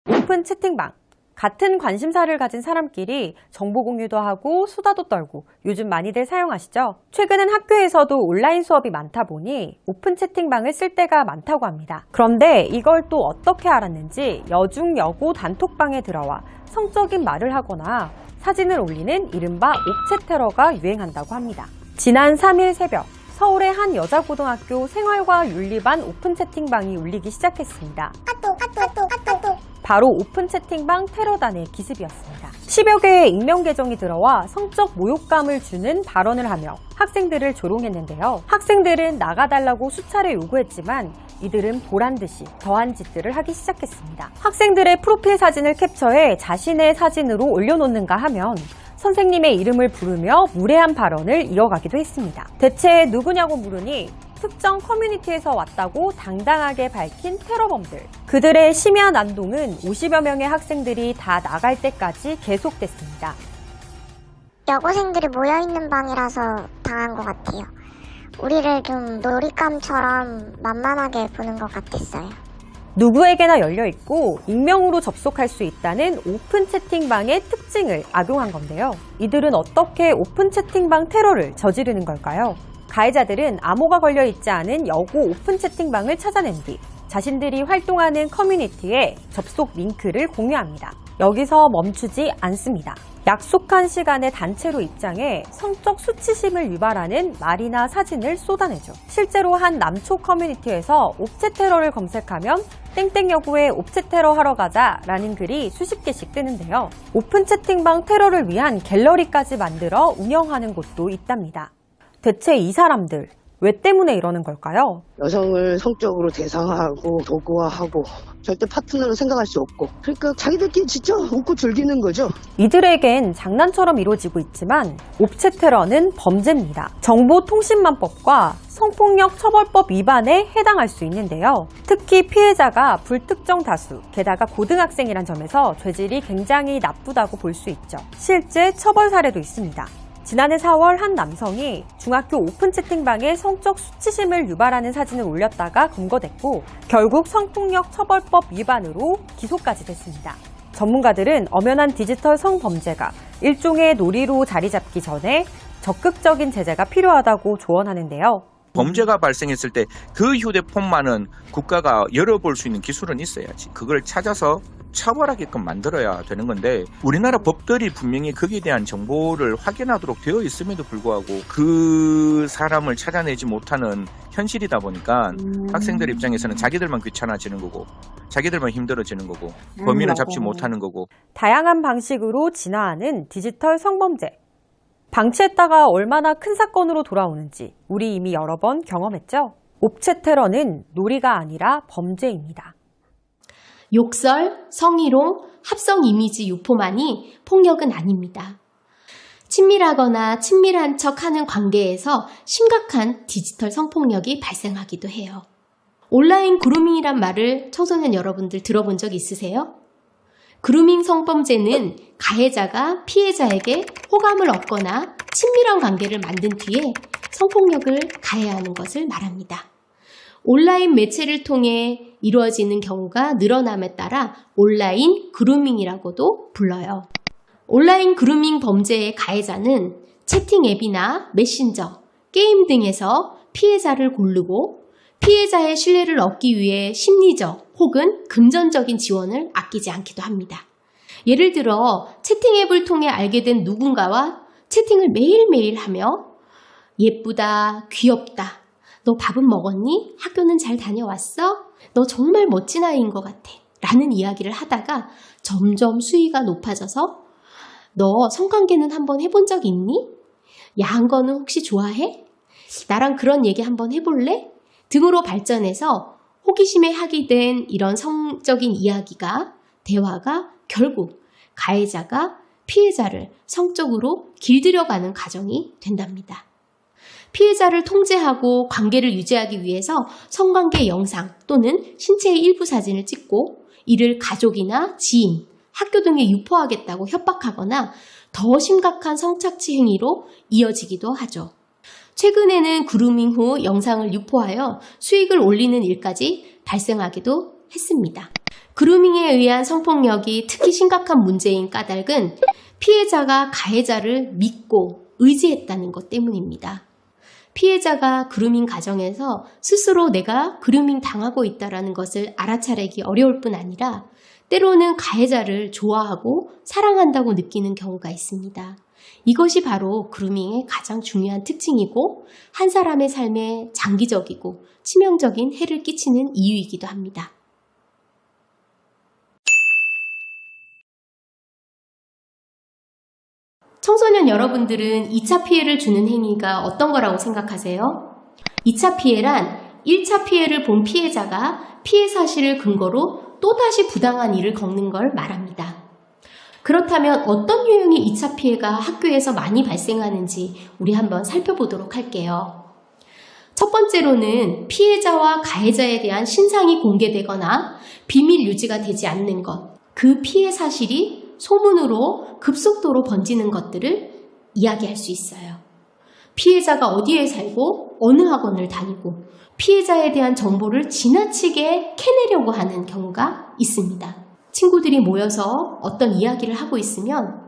오픈 채팅방. 같은 관심사를 가진 사람끼리 정보 공유도 하고 수다도 떨고 요즘 많이들 사용하시죠? 최근엔 학교에서도 온라인 수업이 많다 보니 오픈 채팅방을 쓸 때가 많다고 합니다. 그런데 이걸 또 어떻게 알았는지 여중 여고 단톡방에 들어와 성적인 말을 하거나 사진을 올리는 이른바 옥채 테러가 유행한다고 합니다. 지난 3일 새벽 서울의 한 여자고등학교 생활과 윤리반 오픈 채팅방이 울리기 시작했습니다. 바로 오픈 채팅방 테러단의 기습이었습니다. 10여 개의 익명 계정이 들어와 성적 모욕감을 주는 발언을 하며 학생들을 조롱했는데요. 학생들은 나가달라고 수차례 요구했지만 이들은 보란듯이 더한 짓들을 하기 시작했습니다. 학생들의 프로필 사진을 캡처해 자신의 사진으로 올려놓는가 하면 선생님의 이름을 부르며 무례한 발언을 이어가기도 했습니다. 대체 누구냐고 물으니 특정 커뮤니티에서 왔다고 당당하게 밝힌 테러범들. 그들의 심야 난동은 50여 명의 학생들이 다 나갈 때까지 계속됐습니다. 여고생들이 모여있는 방이라서 당한 것 같아요. 우리를 좀 놀잇감처럼 만만하게 보는 것 같았어요. 누구에게나 열려있고 익명으로 접속할 수 있다는 오픈 채팅방의 특징을 악용한 건데요. 이들은 어떻게 오픈 채팅방 테러를 저지르는 걸까요? 가해자들은 암호가 걸려있지 않은 여고 오픈 채팅방을 찾아낸 뒤 자신들이 활동하는 커뮤니티에 접속 링크를 공유합니다. 여기서 멈추지 않습니다. 약속한 시간에 단체로 입장해 성적 수치심을 유발하는 말이나 사진을 쏟아내죠. 실제로 한 남초 커뮤니티에서 옥채 테러를 검색하면 땡땡 여고에 옥채 테러 하러 가자 라는 글이 수십 개씩 뜨는데요. 오픈 채팅방 테러를 위한 갤러리까지 만들어 운영하는 곳도 있답니다. 대체 이 사람들 왜 때문에 이러는 걸까요? 여성을 성적으로 대상화하고 도구화하고 절대 파트너로 생각할 수 없고, 그러니까 자기들끼리 진짜 웃고 즐기는 거죠. 이들에겐 장난처럼 이루어지고 있지만 옥채 테러는 범죄입니다. 정보통신망법과 성폭력 처벌법 위반에 해당할 수 있는데요. 특히 피해자가 불특정 다수, 게다가 고등학생이란 점에서 죄질이 굉장히 나쁘다고 볼 수 있죠. 실제 처벌 사례도 있습니다. 지난해 4월 한 남성이 중학교 오픈 채팅방에 성적 수치심을 유발하는 사진을 올렸다가 검거됐고 결국 성폭력 처벌법 위반으로 기소까지 됐습니다. 전문가들은 엄연한 디지털 성범죄가 일종의 놀이로 자리 잡기 전에 적극적인 제재가 필요하다고 조언하는데요. 범죄가 발생했을 때 그 휴대폰만은 국가가 열어볼 수 있는 기술은 있어야지. 그걸 찾아서 처벌하게끔 만들어야 되는 건데, 우리나라 법들이 분명히 거기에 대한 정보를 확인하도록 되어 있음에도 불구하고 그 사람을 찾아내지 못하는 현실이다 보니까 학생들 입장에서는 자기들만 귀찮아지는 거고 자기들만 힘들어지는 거고 범인을 잡지 못하는 거고. 다양한 방식으로 진화하는 디지털 성범죄. 방치했다가 얼마나 큰 사건으로 돌아오는지 우리 이미 여러 번 경험했죠? 옥채 테러는 놀이가 아니라 범죄입니다. 욕설, 성희롱, 합성 이미지 유포만이 폭력은 아닙니다. 친밀하거나 친밀한 척하는 관계에서 심각한 디지털 성폭력이 발생하기도 해요. 온라인 그루밍이란 말을 청소년 여러분들 들어본 적 있으세요? 그루밍 성범죄는 가해자가 피해자에게 호감을 얻거나 친밀한 관계를 만든 뒤에 성폭력을 가해하는 것을 말합니다. 온라인 매체를 통해 이루어지는 경우가 늘어남에 따라 온라인 그루밍이라고도 불러요. 온라인 그루밍 범죄의 가해자는 채팅 앱이나 메신저, 게임 등에서 피해자를 고르고 피해자의 신뢰를 얻기 위해 심리적 혹은 금전적인 지원을 아끼지 않기도 합니다. 예를 들어 채팅 앱을 통해 알게 된 누군가와 채팅을 매일매일 하며 예쁘다, 귀엽다, 너 밥은 먹었니? 학교는 잘 다녀왔어? 너 정말 멋진 아이인 것 같아. 라는 이야기를 하다가 점점 수위가 높아져서 너 성관계는 한번 해본 적 있니? 야한 거는 혹시 좋아해? 나랑 그런 얘기 한번 해볼래? 등으로 발전해서 호기심에 학이된 이런 성적인 이야기가, 대화가 결국 가해자가 피해자를 성적으로 길들여가는 과정이 된답니다. 피해자를 통제하고 관계를 유지하기 위해서 성관계 영상 또는 신체의 일부 사진을 찍고 이를 가족이나 지인, 학교 등에 유포하겠다고 협박하거나 더 심각한 성착취 행위로 이어지기도 하죠. 최근에는 그루밍 후 영상을 유포하여 수익을 올리는 일까지 발생하기도 했습니다. 그루밍에 의한 성폭력이 특히 심각한 문제인 까닭은 피해자가 가해자를 믿고 의지했다는 것 때문입니다. 피해자가 그루밍 과정에서 스스로 내가 그루밍 당하고 있다는 것을 알아차리기 어려울 뿐 아니라 때로는 가해자를 좋아하고 사랑한다고 느끼는 경우가 있습니다. 이것이 바로 그루밍의 가장 중요한 특징이고 한 사람의 삶에 장기적이고 치명적인 해를 끼치는 이유이기도 합니다. 청소년 여러분들은 2차 피해를 주는 행위가 어떤 거라고 생각하세요? 2차 피해란 1차 피해를 본 피해자가 피해 사실을 근거로 또다시 부당한 일을 겪는 걸 말합니다. 그렇다면 어떤 유형의 2차 피해가 학교에서 많이 발생하는지 우리 한번 살펴보도록 할게요. 첫 번째로는 피해자와 가해자에 대한 신상이 공개되거나 비밀 유지가 되지 않는 것, 그 피해 사실이 소문으로 급속도로 번지는 것들을 이야기할 수 있어요. 피해자가 어디에 살고 어느 학원을 다니고 피해자에 대한 정보를 지나치게 캐내려고 하는 경우가 있습니다. 친구들이 모여서 어떤 이야기를 하고 있으면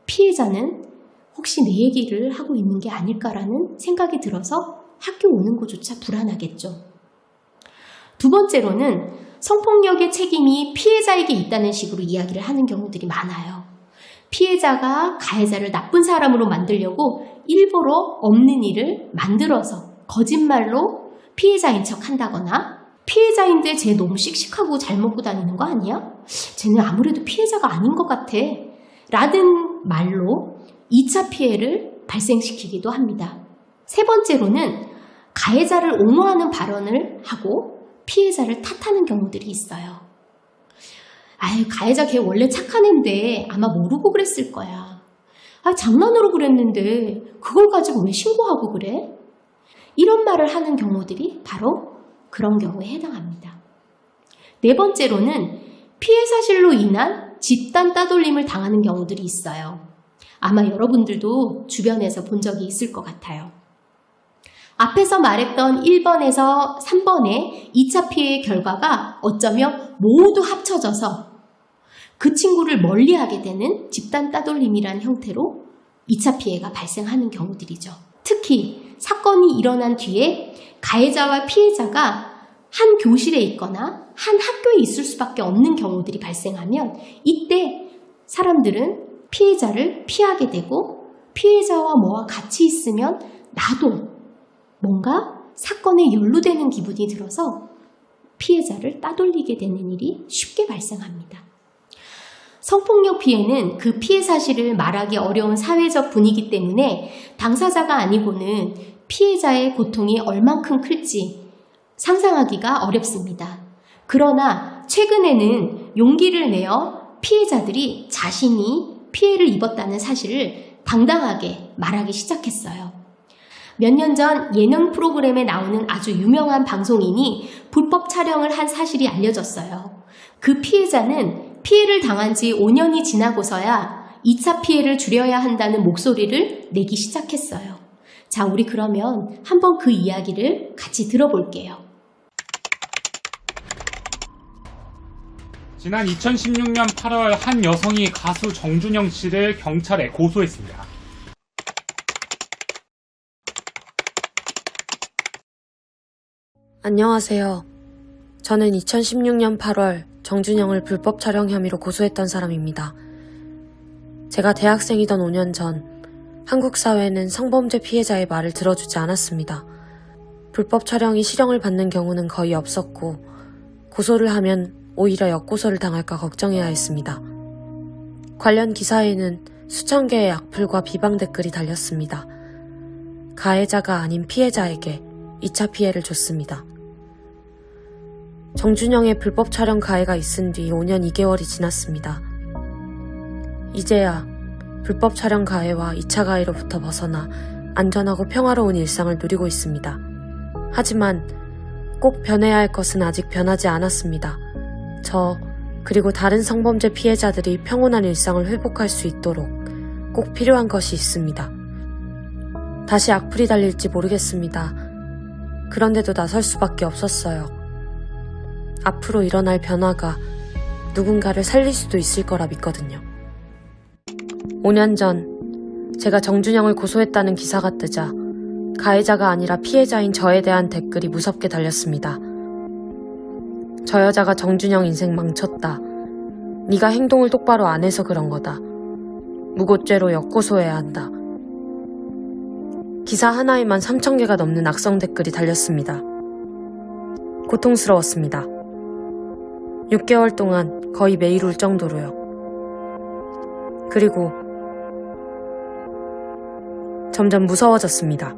피해자는 혹시 내 얘기를 하고 있는 게 아닐까라는 생각이 들어서 학교 오는 것조차 불안하겠죠. 두 번째로는 성폭력의 책임이 피해자에게 있다는 식으로 이야기를 하는 경우들이 많아요. 피해자가 가해자를 나쁜 사람으로 만들려고 일부러 없는 일을 만들어서 거짓말로 피해자인 척 한다거나 피해자인데 쟤 너무 씩씩하고 잘 먹고 다니는 거 아니야? 쟤는 아무래도 피해자가 아닌 것 같아. 라는 말로 2차 피해를 발생시키기도 합니다. 세 번째로는 가해자를 옹호하는 발언을 하고 피해자를 탓하는 경우들이 있어요. 아유, 가해자 걔 원래 착한 앤데 아마 모르고 그랬을 거야. 아, 장난으로 그랬는데 그걸 가지고 왜 신고하고 그래? 이런 말을 하는 경우들이 바로 그런 경우에 해당합니다. 네 번째로는 피해 사실로 인한 집단 따돌림을 당하는 경우들이 있어요. 아마 여러분들도 주변에서 본 적이 있을 것 같아요. 앞에서 말했던 1번에서 3번의 2차 피해의 결과가 어쩌면 모두 합쳐져서 그 친구를 멀리하게 되는 집단 따돌림이라는 형태로 2차 피해가 발생하는 경우들이죠. 특히 사건이 일어난 뒤에 가해자와 피해자가 한 교실에 있거나 한 학교에 있을 수밖에 없는 경우들이 발생하면 이때 사람들은 피해자를 피하게 되고 피해자와 뭐와 같이 있으면 나도 뭔가 사건에 연루되는 기분이 들어서 피해자를 따돌리게 되는 일이 쉽게 발생합니다. 성폭력 피해는 그 피해 사실을 말하기 어려운 사회적 분위기 때문에 당사자가 아니고는 피해자의 고통이 얼만큼 클지 상상하기가 어렵습니다. 그러나 최근에는 용기를 내어 피해자들이 자신이 피해를 입었다는 사실을 당당하게 말하기 시작했어요. 몇 년 전 예능 프로그램에 나오는 아주 유명한 방송인이 불법 촬영을 한 사실이 알려졌어요. 그 피해자는 피해를 당한 지 5년이 지나고서야 2차 피해를 줄여야 한다는 목소리를 내기 시작했어요. 자, 우리 그러면 한번 그 이야기를 같이 들어볼게요. 지난 2016년 8월 한 여성이 가수 정준영 씨를 경찰에 고소했습니다. 안녕하세요. 저는 2016년 8월 정준영을 불법 촬영 혐의로 고소했던 사람입니다. 제가 대학생이던 5년 전 한국 사회는 성범죄 피해자의 말을 들어주지 않았습니다. 불법 촬영이 실형을 받는 경우는 거의 없었고 고소를 하면 오히려 역고소를 당할까 걱정해야 했습니다. 관련 기사에는 수천 개의 악플과 비방 댓글이 달렸습니다. 가해자가 아닌 피해자에게 2차 피해를 줬습니다. 정준영의 불법 촬영 가해가 있은 뒤 5년 2개월이 지났습니다. 이제야 불법 촬영 가해와 2차 가해로부터 벗어나 안전하고 평화로운 일상을 누리고 있습니다. 하지만 꼭 변해야 할 것은 아직 변하지 않았습니다. 저 그리고 다른 성범죄 피해자들이 평온한 일상을 회복할 수 있도록 꼭 필요한 것이 있습니다. 다시 악플이 달릴지 모르겠습니다. 그런데도 나설 수밖에 없었어요. 앞으로 일어날 변화가 누군가를 살릴 수도 있을 거라 믿거든요. 5년 전 제가 정준영을 고소했다는 기사가 뜨자 가해자가 아니라 피해자인 저에 대한 댓글이 무섭게 달렸습니다. 저 여자가 정준영 인생 망쳤다. 네가 행동을 똑바로 안 해서 그런 거다. 무고죄로 역고소해야 한다. 기사 하나에만 3,000개가 넘는 악성 댓글이 달렸습니다. 고통스러웠습니다. 6개월 동안 거의 매일 울 정도로요. 그리고 점점 무서워졌습니다.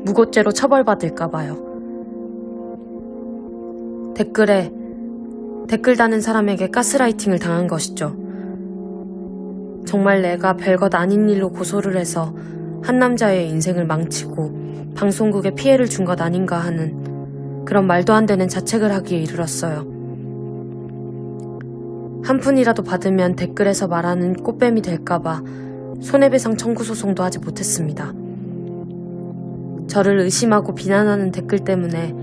무고죄로 처벌받을까봐요. 댓글에 댓글 다는 사람에게 가스라이팅을 당한 것이죠. 정말 내가 별것 아닌 일로 고소를 해서 한 남자의 인생을 망치고 방송국에 피해를 준 것 아닌가 하는 그런 말도 안 되는 자책을 하기에 이르렀어요. 한 푼이라도 받으면 댓글에서 말하는 꽃뱀이 될까봐 손해배상 청구 소송도 하지 못했습니다. 저를 의심하고 비난하는 댓글 때문에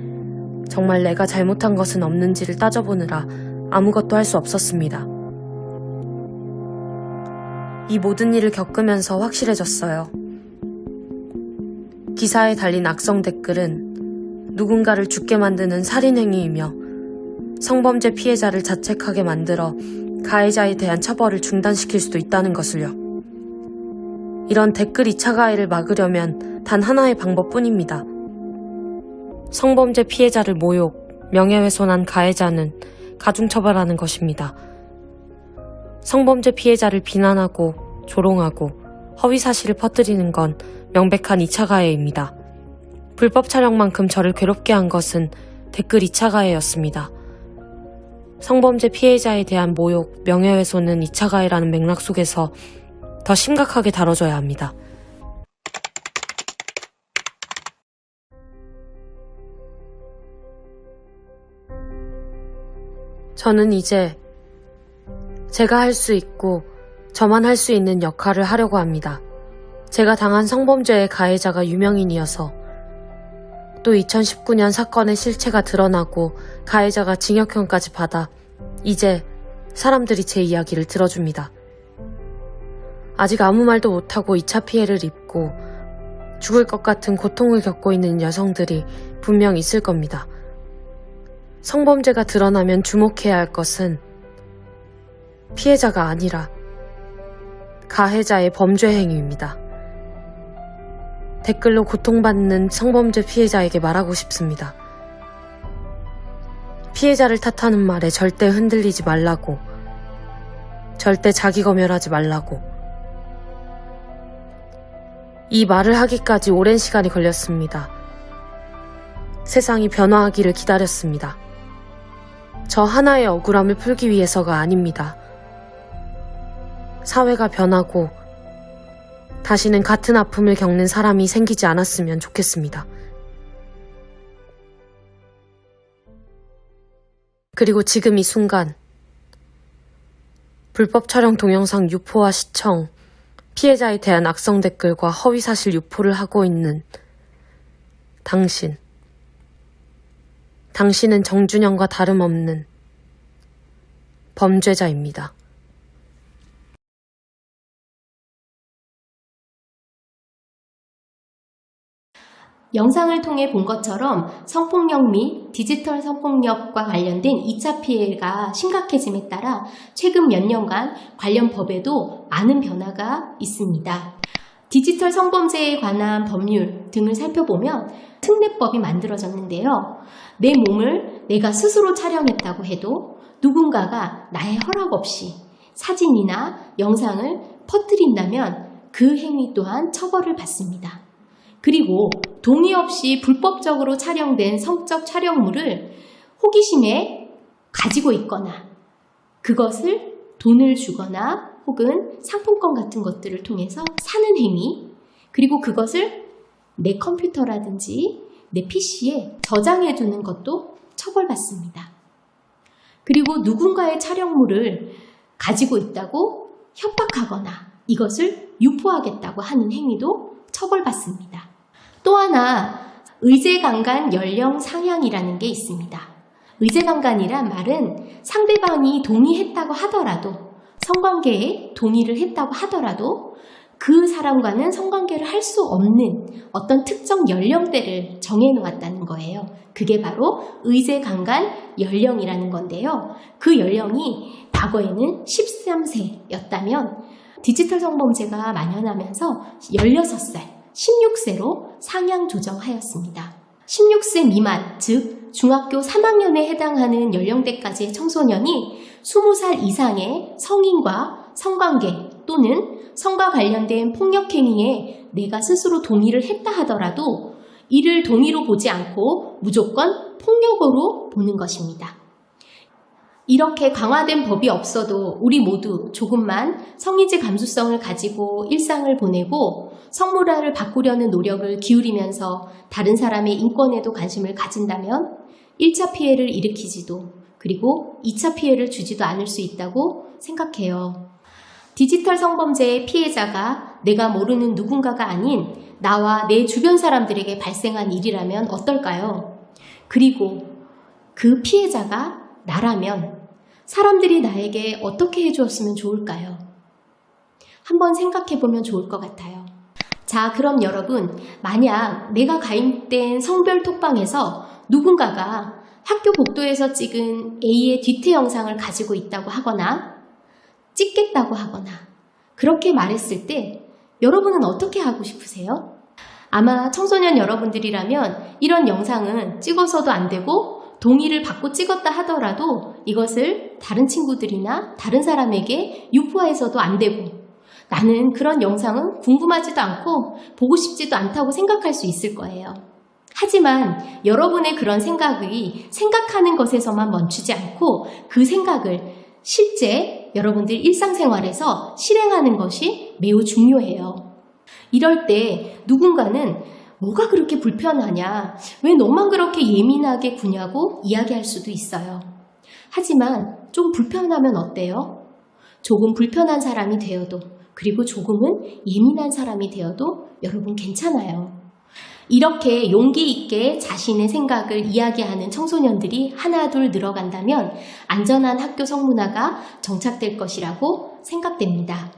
정말 내가 잘못한 것은 없는지를 따져보느라 아무것도 할 수 없었습니다. 이 모든 일을 겪으면서 확실해졌어요. 기사에 달린 악성 댓글은 누군가를 죽게 만드는 살인행위이며 성범죄 피해자를 자책하게 만들어 가해자에 대한 처벌을 중단시킬 수도 있다는 것을요. 이런 댓글 2차 가해를 막으려면 단 하나의 방법뿐입니다. 성범죄 피해자를 모욕, 명예훼손한 가해자는 가중처벌하는 것입니다. 성범죄 피해자를 비난하고 조롱하고 허위사실을 퍼뜨리는 건 명백한 2차 가해입니다. 불법 촬영만큼 저를 괴롭게 한 것은 댓글 2차 가해였습니다. 성범죄 피해자에 대한 모욕, 명예훼손은 2차 가해라는 맥락 속에서 더 심각하게 다뤄져야 합니다. 저는 이제 제가 할 수 있고 저만 할 수 있는 역할을 하려고 합니다. 제가 당한 성범죄의 가해자가 유명인이어서 또 2019년 사건의 실체가 드러나고 가해자가 징역형까지 받아 이제 사람들이 제 이야기를 들어줍니다. 아직 아무 말도 못하고 2차 피해를 입고 죽을 것 같은 고통을 겪고 있는 여성들이 분명 있을 겁니다. 성범죄가 드러나면 주목해야 할 것은 피해자가 아니라 가해자의 범죄 행위입니다. 댓글로 고통받는 성범죄 피해자에게 말하고 싶습니다. 피해자를 탓하는 말에 절대 흔들리지 말라고, 절대 자기검열하지 말라고. 이 말을 하기까지 오랜 시간이 걸렸습니다. 세상이 변화하기를 기다렸습니다. 저 하나의 억울함을 풀기 위해서가 아닙니다. 사회가 변하고 다시는 같은 아픔을 겪는 사람이 생기지 않았으면 좋겠습니다. 그리고 지금 이 순간 불법 촬영 동영상 유포와 시청, 피해자에 대한 악성 댓글과 허위사실 유포를 하고 있는 당신은 정준영과 다름없는 범죄자입니다. 영상을 통해 본 것처럼 성폭력 및 디지털 성폭력과 관련된 2차 피해가 심각해짐에 따라 최근 몇 년간 관련 법에도 많은 변화가 있습니다. 디지털 성범죄에 관한 법률 등을 살펴보면 특례법이 만들어졌는데요. 내 몸을 내가 스스로 촬영했다고 해도 누군가가 나의 허락 없이 사진이나 영상을 퍼뜨린다면 그 행위 또한 처벌을 받습니다. 그리고 동의 없이 불법적으로 촬영된 성적 촬영물을 호기심에 가지고 있거나 그것을 돈을 주거나 혹은 상품권 같은 것들을 통해서 사는 행위, 그리고 그것을 내 컴퓨터라든지 내 PC에 저장해 두는 것도 처벌받습니다. 그리고 누군가의 촬영물을 가지고 있다고 협박하거나 이것을 유포하겠다고 하는 행위도 처벌받습니다. 또 하나 의제강간 연령 상향이라는 게 있습니다. 의제강간이란 말은 상대방이 동의했다고 하더라도 성관계에 동의를 했다고 하더라도 그 사람과는 성관계를 할 수 없는 어떤 특정 연령대를 정해놓았다는 거예요. 그게 바로 의제강간 연령이라는 건데요. 그 연령이 과거에는 13세였다면 디지털 성범죄가 만연하면서 16살, 16세로 상향 조정하였습니다. 16세 미만, 즉 중학교 3학년에 해당하는 연령대까지의 청소년이 20살 이상의 성인과 성관계 또는 성과 관련된 폭력행위에 내가 스스로 동의를 했다 하더라도 이를 동의로 보지 않고 무조건 폭력으로 보는 것입니다. 이렇게 강화된 법이 없어도 우리 모두 조금만 성의지 감수성을 가지고 일상을 보내고 성문화를 바꾸려는 노력을 기울이면서 다른 사람의 인권에도 관심을 가진다면 1차 피해를 일으키지도 그리고 2차 피해를 주지도 않을 수 있다고 생각해요. 디지털 성범죄의 피해자가 내가 모르는 누군가가 아닌 나와 내 주변 사람들에게 발생한 일이라면 어떨까요? 그리고 그 피해자가 나라면 사람들이 나에게 어떻게 해주었으면 좋을까요? 한번 생각해보면 좋을 것 같아요. 자, 그럼 여러분, 만약 내가 가입된 성별 톡방에서 누군가가 학교 복도에서 찍은 A의 뒤태 영상을 가지고 있다고 하거나 찍겠다고 하거나 그렇게 말했을 때 여러분은 어떻게 하고 싶으세요? 아마 청소년 여러분들이라면 이런 영상은 찍어서도 안 되고 동의를 받고 찍었다 하더라도 이것을 다른 친구들이나 다른 사람에게 유포해서도 안 되고 나는 그런 영상은 궁금하지도 않고 보고 싶지도 않다고 생각할 수 있을 거예요. 하지만 여러분의 그런 생각이 생각하는 것에서만 멈추지 않고 그 생각을 실제 여러분들 일상생활에서 실행하는 것이 매우 중요해요. 이럴 때 누군가는 뭐가 그렇게 불편하냐, 왜 너만 그렇게 예민하게 구냐고 이야기할 수도 있어요. 하지만 좀 불편하면 어때요? 조금 불편한 사람이 되어도 그리고 조금은 예민한 사람이 되어도 여러분 괜찮아요. 이렇게 용기 있게 자신의 생각을 이야기하는 청소년들이 하나둘 늘어간다면 안전한 학교 성문화가 정착될 것이라고 생각됩니다.